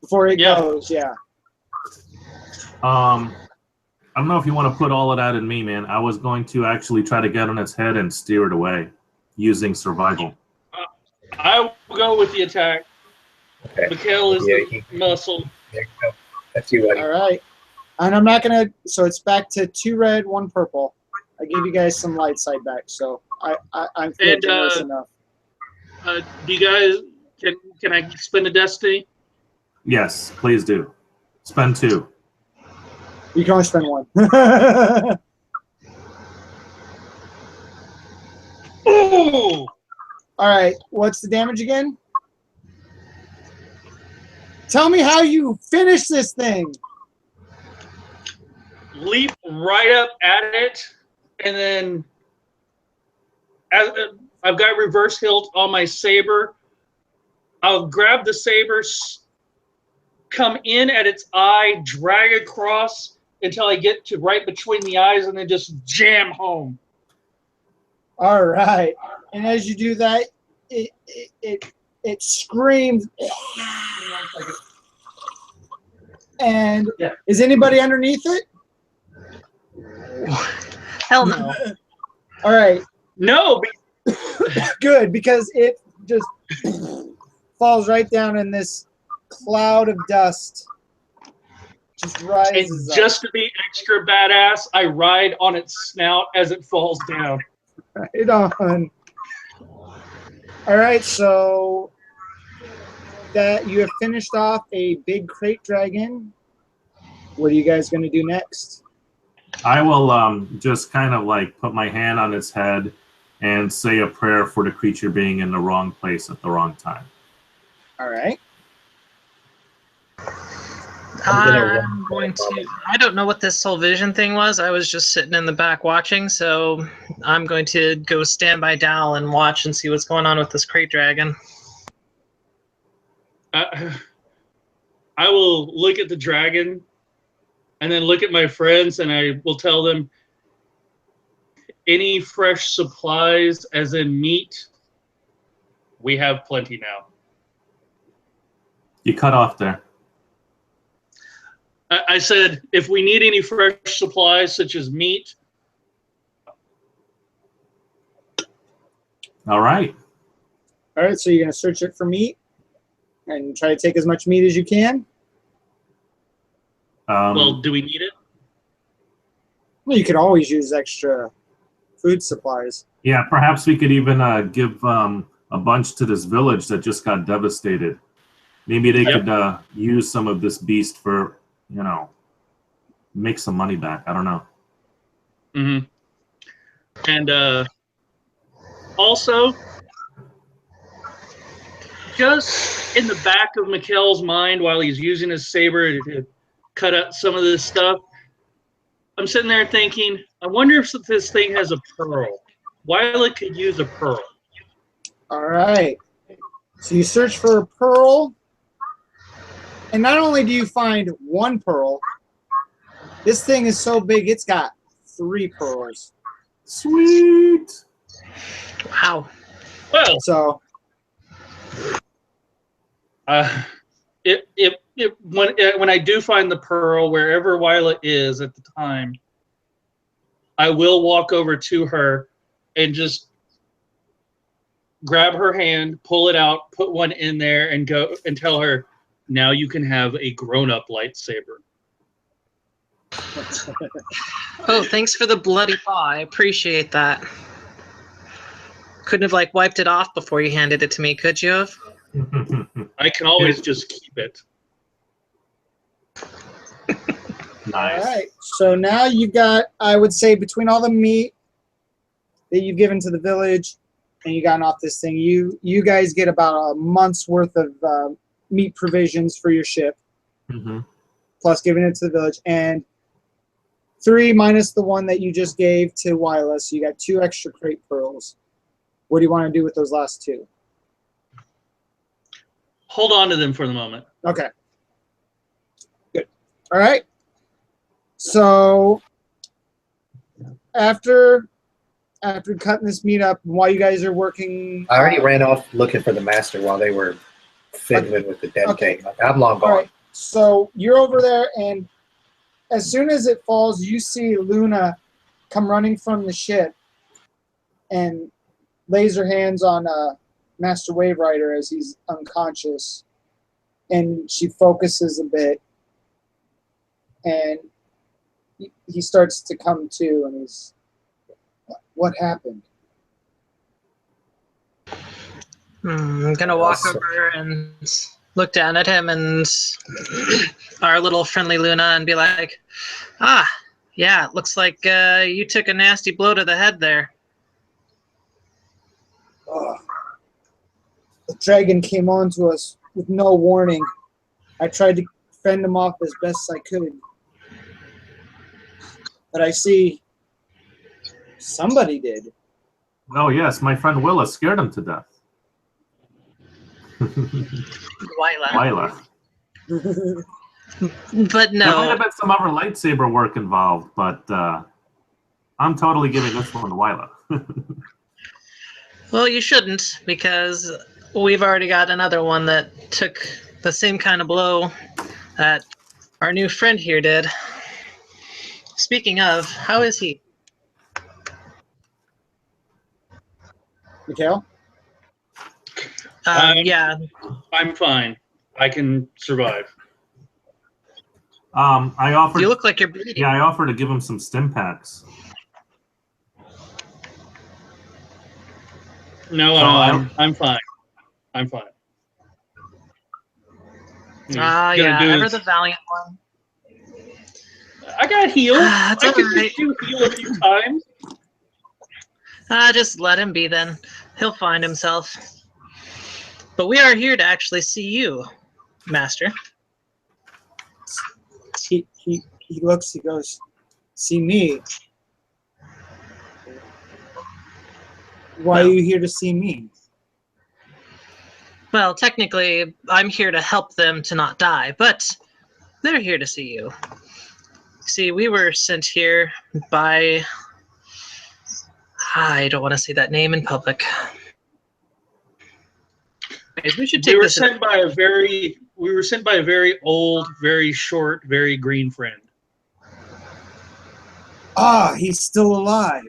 Before it goes, yeah. I don't know if you want to put all of that in me, man. I was going to actually try to get on its head and steer it away using survival. I will go with the attack. Okay. Mikhail is the muscle. There you go. That's you, buddy. All right. And I'm not going to – so it's back to 2 red, 1 purple. I gave you guys some light side back, so I'm feeling generous enough. Do you guys – can I spend a destiny? Yes, please do. Spend 2. You can only spend 1. Ooh! All right. What's the damage again? Tell me how you finish this thing. Leap right up at it, and then I've got reverse hilt on my saber. I'll grab the saber, come in at its eye, drag across until I get to right between the eyes, and then just jam home. All right. And as you do that, it screams. And Yeah. is anybody underneath it? Hell no. All right, No, good, because it just falls right down in this cloud of dust. Just and rises up. just to be extra badass, I ride on its snout as it falls down. Right on. All right, so that you have finished off a big crate dragon. What are you guys going to do next? I will just kind of like put my hand on its head and say a prayer for the creature being in the wrong place at the wrong time. All right. I'm going to. I don't know what this soul vision thing was. I was just sitting in the back watching, so I'm going to go stand by Dal and watch and see what's going on with this crate dragon. I will look at the dragon and then look at my friends, and I will tell them any fresh supplies, as in meat, we have plenty now. You cut off there. I said, if we need any fresh supplies, such as meat. All right. All right, so you're going to search it for meat and try to take as much meat as you can. Well, do we need it? Well, you could always use extra food supplies. yeah, perhaps we could even give a bunch to this village that just got devastated. Maybe they Yep. could use some of this beast for, you know, make some money back. I don't know. Mm-hmm. And also, just in the back of Mikkel's mind while he's using his saber to cut out some of this stuff, I'm sitting there thinking, I wonder if this thing has a pearl. Violet could use a pearl. All right. So you search for a pearl. And not only do you find one pearl, this thing is so big, it's got 3 pearls. Sweet. Wow. Well, So, when I do find the pearl, wherever Violet is at the time, I will walk over to her and just grab her hand, pull it out, put one in there, and go and tell her, now you can have a grown-up lightsaber. Oh, thanks for the bloody paw. I appreciate that. Couldn't have like wiped it off before you handed it to me, could you have? I can always just keep it. Nice. all right. So now you've got, I would say, between all the meat that you've given to the village and you gotten off this thing, you guys get about a month's worth of meat provisions for your ship, Mm-hmm. plus giving it to the village, and 3 minus the one that you just gave to Wyla, so you got 2 extra crate pearls. What do you want to do with those last 2? Hold on to them for the moment. Okay. Good. All right. So after cutting this meat up, while you guys are working, I already ran off looking for the master while they were fiddling with the dead Okay. thing. I'm long all gone. right. So you're over there, and as soon as it falls, you see Luna come running from the ship and lays her hands on Master Wave Rider as he's unconscious, and she focuses a bit, and he starts to come to, and he's, what happened? I'm gonna walk over and look down at him and our little friendly Luna and be like, ah, yeah, it looks like you took a nasty blow to the head there. Ugh. The dragon came on to us with no warning. I tried to fend him off as best I could. But I see somebody did. Oh, yes. My friend Willa scared him to death. Wyla. Lila. But There might have no, been some other lightsaber work involved, but I'm totally giving this one to Wila. well, you shouldn't, because we've already got another one that took the same kind of blow that Our new friend here did. Speaking of, how is he? Mikhail? Yeah. I'm fine. I can survive. I offered. You look like you're bleeding. Yeah, I offered to give him some stim packs. No, So I'm fine. I'm fine. Yeah, ever the valiant one. I got healed. It's I can alright. just heal a few times. Just let him be then. He'll find himself. But we are here to actually see you, Master. He looks, he goes, see me? Why are you here to see me? Well, technically, I'm here to help them to not die, but they're here to see you. See, we were sent here by... I don't want to say that name in public. Anyways, we should take We were this... sent by a very old, very short, very green friend. Ah, he's still alive.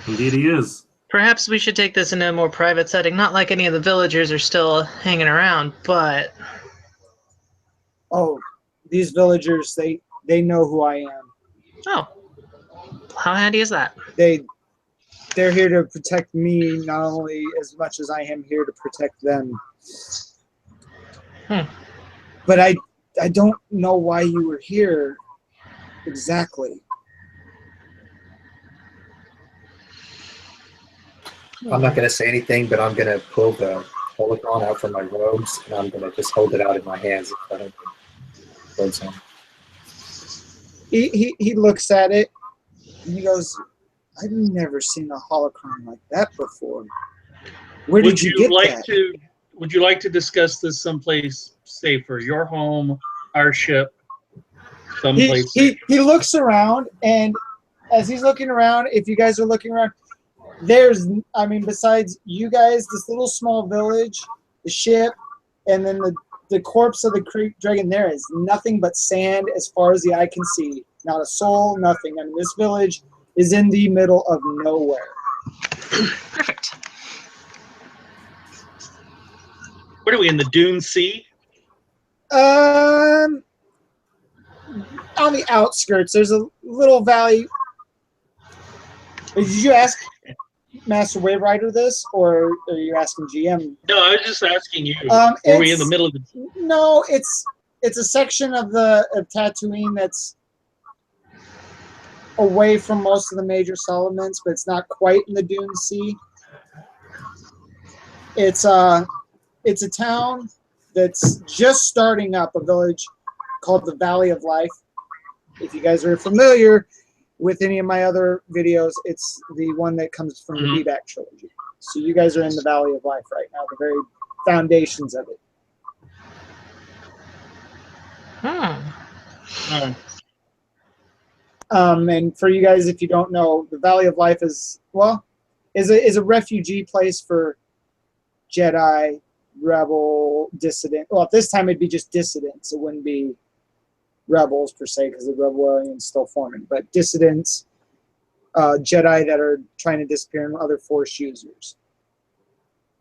Indeed, he is. Perhaps we should take this in a more private setting. Not like any of the villagers are still hanging around, but... Oh, these villagers, they know who I am. Oh. How handy is that? They're here to protect me not only as much as I am here to protect them. But I don't know why you were here exactly. I'm not going to say anything, but I'm going to pull the holocron out from my robes, and I'm going to just hold it out in my hands in front of him. Towards him. He looks at it and he goes, I've never seen a holocron like that before. Where did you get that? Would you like to discuss this someplace safer? Your home, our ship, someplace safer. He looks around, and as he's looking around, if you guys are looking around, besides you guys, this little small village, the ship, and then the corpse of the Creek Dragon, there is nothing but sand as far as the eye can see. Not a soul, nothing. I mean, this village is in the middle of nowhere. Perfect. What are we, in the Dune Sea? On the outskirts, there's a little valley. Did you ask Master Wave Rider this, or are you asking GM? No, I was just asking you. Are we in the middle of the... No, it's a section of Tatooine that's away from most of the major settlements, but it's not quite in the Dune Sea. It's a town that's just starting up, a village called the Valley of Life. If you guys are familiar with any of my other videos, it's the one that comes from the Beback trilogy. So you guys are in the Valley of Life right now, the very foundations of it. And for you guys, if you don't know, the Valley of Life is a refugee place for Jedi, rebel, dissident. Well, at this time it'd be just dissidents. It wouldn't be rebels per se, because the rebellion's still forming. But dissidents, Jedi that are trying to disappear, and other Force users.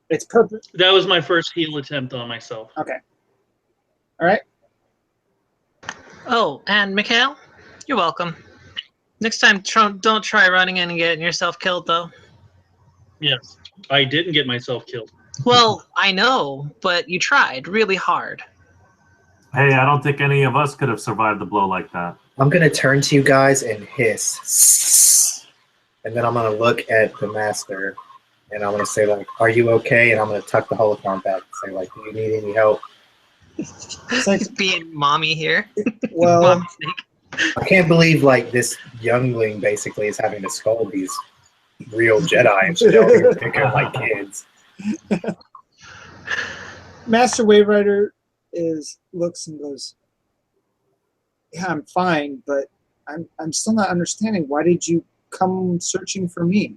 It's purpose. That was my first heal attempt on myself. Okay. All right. Oh, and Mikhail, you're welcome. Next time, don't try running in and getting yourself killed, though. Yes, I didn't get myself killed. Well, I know, but you tried really hard. Hey, I don't think any of us could have survived the blow like that. I'm going to turn to you guys and hiss. And then I'm going to look at the master, and I'm going to say, like, are you okay? And I'm going to tuck the holocron back and say, like, do you need any help? It's like, being mommy here. well, Mommy snake. I can't believe, like, this youngling basically is having to scold these real Jedi, and she's over here picking like kids. Master Wave Rider looks and goes, yeah, I'm fine, but I'm still not understanding. Why did you come searching for me?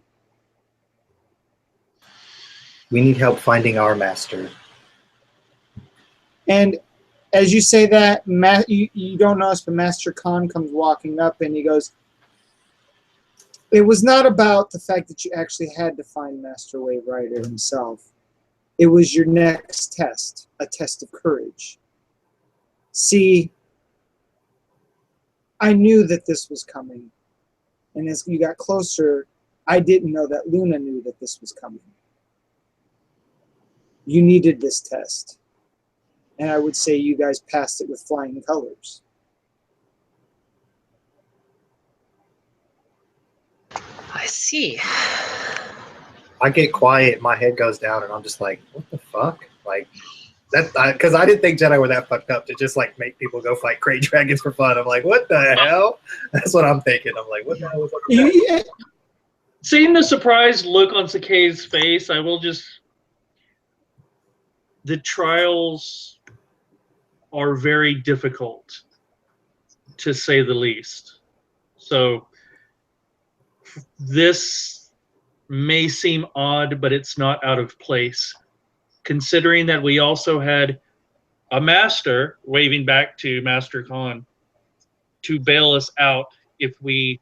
We need help finding our master. And as you say that, you don't notice, but Master Khan comes walking up and he goes, it was not about the fact that you actually had to find Master Wave Rider himself. It was your next test, a test of courage. See, I knew that this was coming. And as you got closer, I didn't know that Luna knew that this was coming. You needed this test. And I would say you guys passed it with flying colors. I see. I get quiet, my head goes down, and I'm just like, what the fuck? Like, that, because I didn't think Jedi were that fucked up to just like make people go fight great dragons for fun. I'm like, what the hell? That's what I'm thinking. I'm like, what the hell was that? Seeing the surprised look on Sakei's face, I will just. The trials are very difficult, to say the least. So this may seem odd, but it's not out of place, considering that we also had a master, waving back to Master Khan, to bail us out if we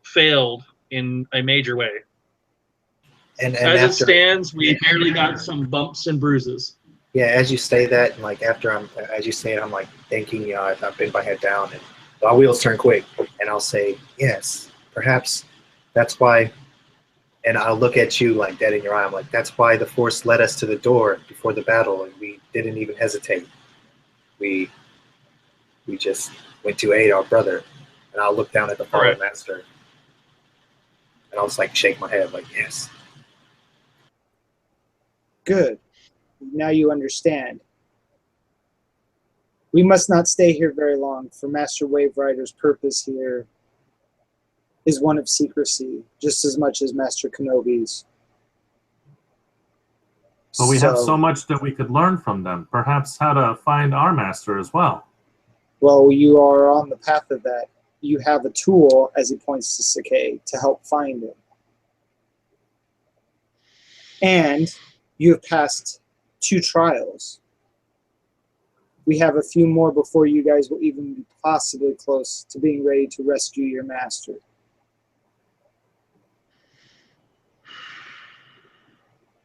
failed in a major way. And as after, it stands, we barely got some bumps and bruises. Yeah, as you say that, and like as you say it, I'm like thinking, you know, I bend my head down, and my wheels turn quick, and I'll say, yes, perhaps that's why. And I'll look at you like dead in your eye. I'm like, that's why the Force led us to the door before the battle, and we didn't even hesitate. We just went to aid our brother. And I'll look down at the fallen master, and I'll just like shake my head like, yes. Good. Now you understand. We must not stay here very long, for Master Wave Rider's purpose here is one of secrecy, just as much as Master Kenobi's. But we have so much that we could learn from them. Perhaps how to find our master as well. Well, you are on the path of that. You have a tool, as he points to Sakei, to help find him. And you have passed 2 trials. We have a few more before you guys will even be possibly close to being ready to rescue your master.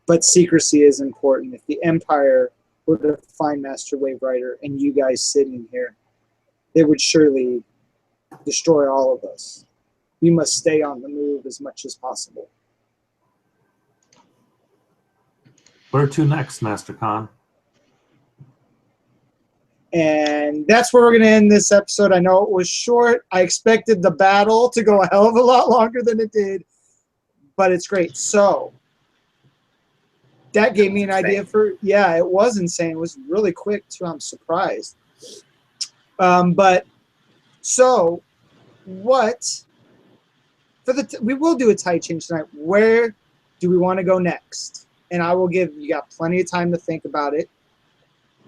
But secrecy is important. If the Empire were to find Master Wave Rider and you guys sitting here, they would surely destroy all of us. We must stay on the move as much as possible. Where to next, Master Khan? And that's where we're going to end this episode. I know it was short. I expected the battle to go a hell of a lot longer than it did, but it's great. So that gave me an idea for, yeah, it was insane. It was really quick too. I'm surprised. But so what for we will do a tight change tonight. Where do we want to go next? And I will give you got plenty of time to think about it.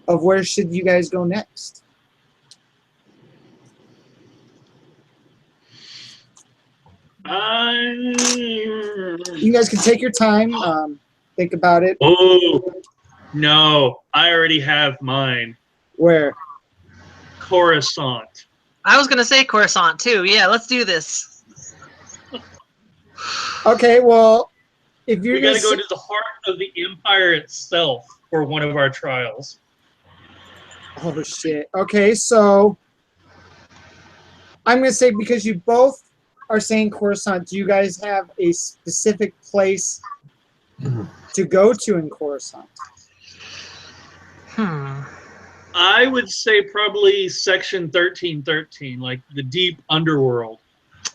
Of where should you guys go next? You guys can take your time, think about it. Oh, no. I already have mine. Where? Coruscant. I was going to say Coruscant, too. Yeah, let's do this. Okay, well, if you're we got to go to the heart of the Empire itself for one of our trials. Oh, shit. Okay, so I'm going to say, because you both are saying Coruscant, do you guys have a specific place to go to in Coruscant? I would say probably Section 1313, like the deep underworld.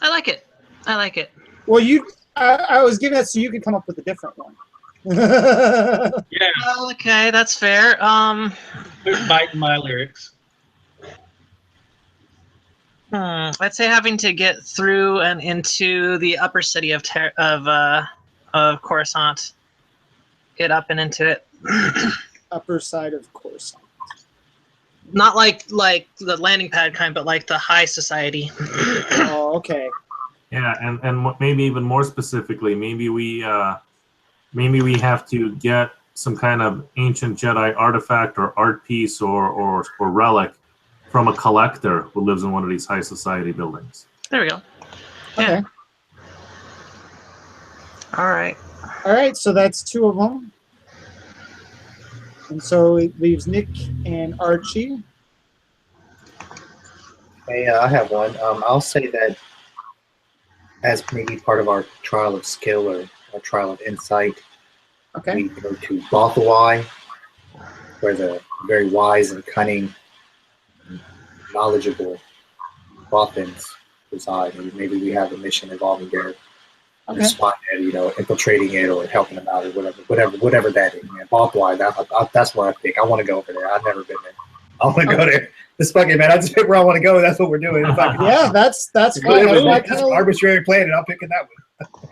I like it. I like it. Well, I was giving that so you could come up with a different one. Yeah. Well, okay, that's fair. Quit biting my lyrics. I'd say having to get through and into the upper city of Coruscant. Get up and into it. Upper side of Coruscant. Not like the landing pad kind, but like the high society. Oh, okay. Yeah, and maybe even more specifically, maybe we have to get some kind of ancient Jedi artifact or art piece or relic from a collector who lives in one of these high society buildings. There we go. Okay. Yeah. All right. All right, so that's 2 of them. And so it leaves Nick and Archie. Hey, I have one. I'll say that as maybe part of our trial of skill or our trial of insight, Okay. we go to Bothawai, where the very wise and cunning, knowledgeable Bothans reside. And maybe we have a mission involving their Okay. spot it, infiltrating it or helping them out or whatever that is. Man, Bothawai, that's where I think I want to go over there. I've never been there. I want to go there. This fucking man, I just pick where I want to go. That's what we're doing. If I can, Yeah, that's fine. that's an arbitrary planet. I'm picking that one.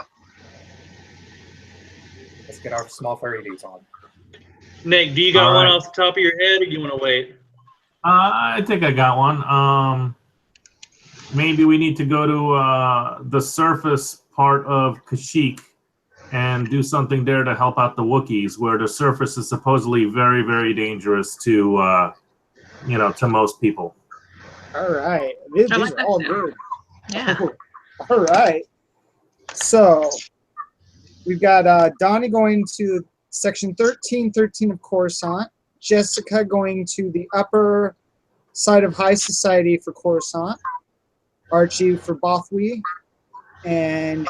Let's get our small furry dudes on. Nick, do you got All one right. off the top of your head, or do you want to wait? I think I got one. Maybe we need to go to the surface part of Kashyyyk and do something there to help out the Wookiees, where the surface is supposedly very, very dangerous to to most people. All right. These I are like that all too. good. Yeah. All right. So we've got Donnie going to section 1313 of Coruscant, Jessica going to the upper side of High Society for Coruscant, Archie for Bothawai, and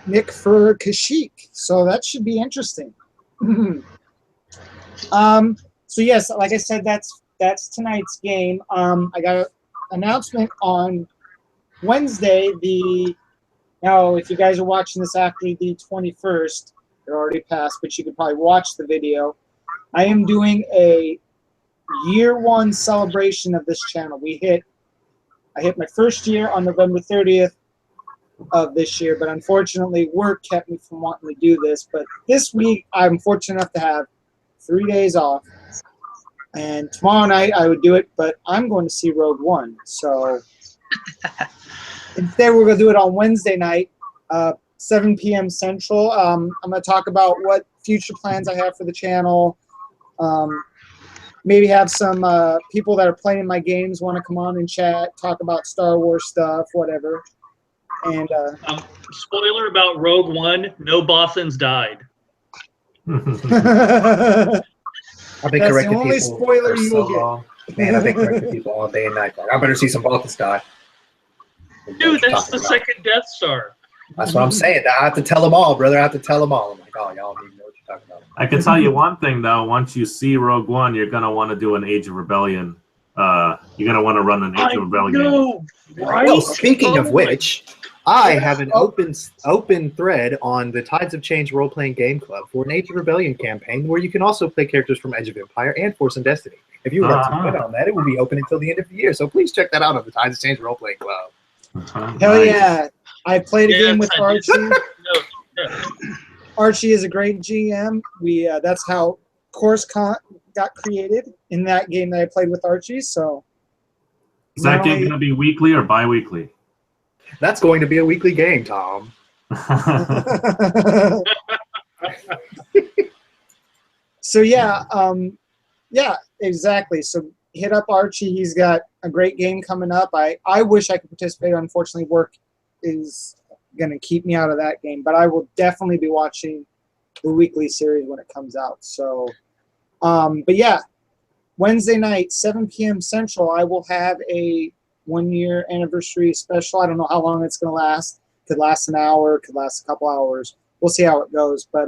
Nick for Kashyyyk. So that should be interesting. So yes, like I said, that's tonight's game. I got an announcement on Wednesday. Now, if you guys are watching this after the 21st, they're already passed, but you could probably watch the video. I am doing a year 1 celebration of this channel. I hit my first year on November 30th of this year, but unfortunately work kept me from wanting to do this. But this week, I'm fortunate enough to have 3 days off. And tomorrow night I would do it, but I'm going to see Rogue One. So instead we're going to do it on Wednesday night, 7 p.m. Central. I'm going to talk about what future plans I have for the channel. Maybe have some people that are playing my games want to come on and chat, talk about Star Wars stuff, whatever. And Spoiler about Rogue One: no Bothans died. I've been that's the correcting only people spoiler for you so will get. long. Man, I've been correcting people all day and night. Like, I better see some Bothans die. Dude, that's the second Death Star. That's what I'm saying. I have to tell them all, brother. I have to tell them all. I'm like, oh, y'all don't even know what you're talking about. I can tell you one thing though. Once you see Rogue One, you're gonna want to do an Age of Rebellion. You're gonna want to run an Age of Rebellion. No, right? Well, speaking of which, I have an Oh. open thread on the Tides of Change role-playing game club for an Age of Rebellion campaign where you can also play characters from Edge of Empire and Force and Destiny. If you would like to Uh-huh. join on that, it will be open until the end of the year. So please check that out on the Tides of Change role-playing club. Hell Nice. yeah. I played a Yes, game with I did. Archie. No. Archie is a great GM. That's how Coruscant got created, in that game that I played with Archie. So Is that not game only- gonna be weekly or bi-weekly? That's going to be a weekly game, Tom. So yeah, exactly. So hit up Archie. He's got a great game coming up. I wish I could participate. Unfortunately, work is going to keep me out of that game. But I will definitely be watching the weekly series when it comes out. So, but yeah, Wednesday night, 7 p.m. Central, I will have a 1-year anniversary special. I don't know how long it's going to last. Could last an hour, could last a couple hours. We'll see how it goes. But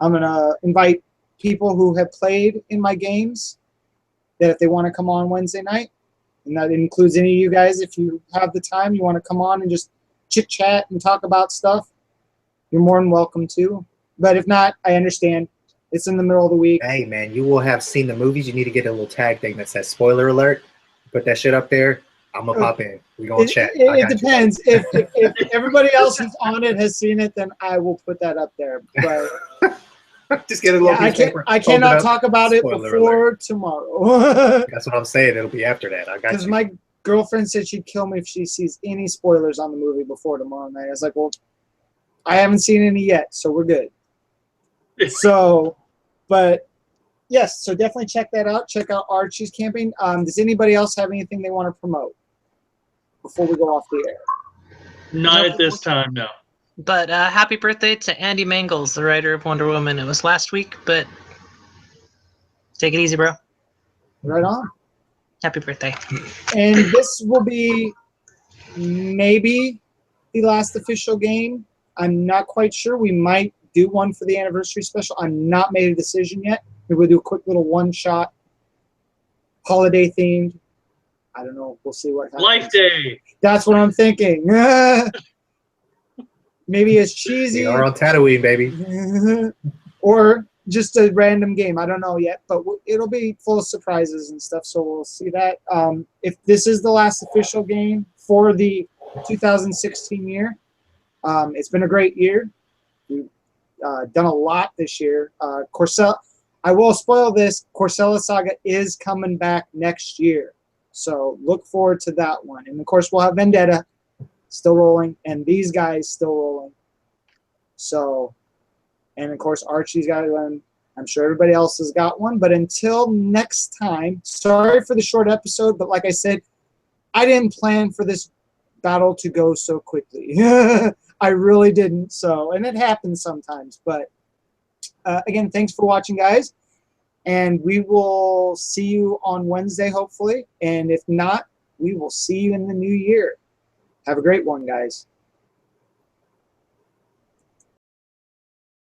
I'm going to invite people who have played in my games that if they want to come on Wednesday night, and that includes any of you guys, if you have the time, you want to come on and just chit chat and talk about stuff, you're more than welcome to. But if not, I understand. It's in the middle of the week. Hey, man, you will have seen the movies. You need to get a little tag thing that says spoiler alert. Put that shit up there. I'm going to pop in. We're going to chat. I It got you. depends. If everybody else who's on it has seen it, then I will put that up there. But Just get a little yeah, piece of paper. I hold it cannot up. talk about it Spoiler before tomorrow. That's what I'm saying. It'll be after that. I got Because you. my girlfriend said she'd kill me if she sees any spoilers on the movie before tomorrow night. I was like, well, I haven't seen any yet, so we're good. So But yes, so definitely check that out. Check out Archie's camping. Does anybody else have anything they want to promote before we go off the air? Not at this time, no. But happy birthday to Andy Mangels, the writer of Wonder Woman. It was last week, but take it easy, bro. Right on. Happy birthday. And this will be maybe the last official game. I'm not quite sure. We might do one for the anniversary special. I'm not made a decision yet. Maybe we'll do a quick little one-shot, holiday themed. I don't know. We'll see what happens. Life Day. That's what I'm thinking. Maybe it's cheesy. We are on Tatooine, baby. Or just a random game. I don't know yet, but it'll be full of surprises and stuff, so we'll see that. If this is the last official game for the 2016 year, it's been a great year. We've done a lot this year. Corcella, I will spoil this, Corcella Saga is coming back next year, so look forward to that one. And, of course, we'll have Vendetta still rolling, and these guys still rolling. So, and of course, Archie's got one. I'm sure everybody else has got one. But until next time, sorry for the short episode, but like I said, I didn't plan for this battle to go so quickly. I really didn't. So, and it happens sometimes. But again, thanks for watching, guys. And we will see you on Wednesday, hopefully. And if not, we will see you in the new year. Have a great one, guys.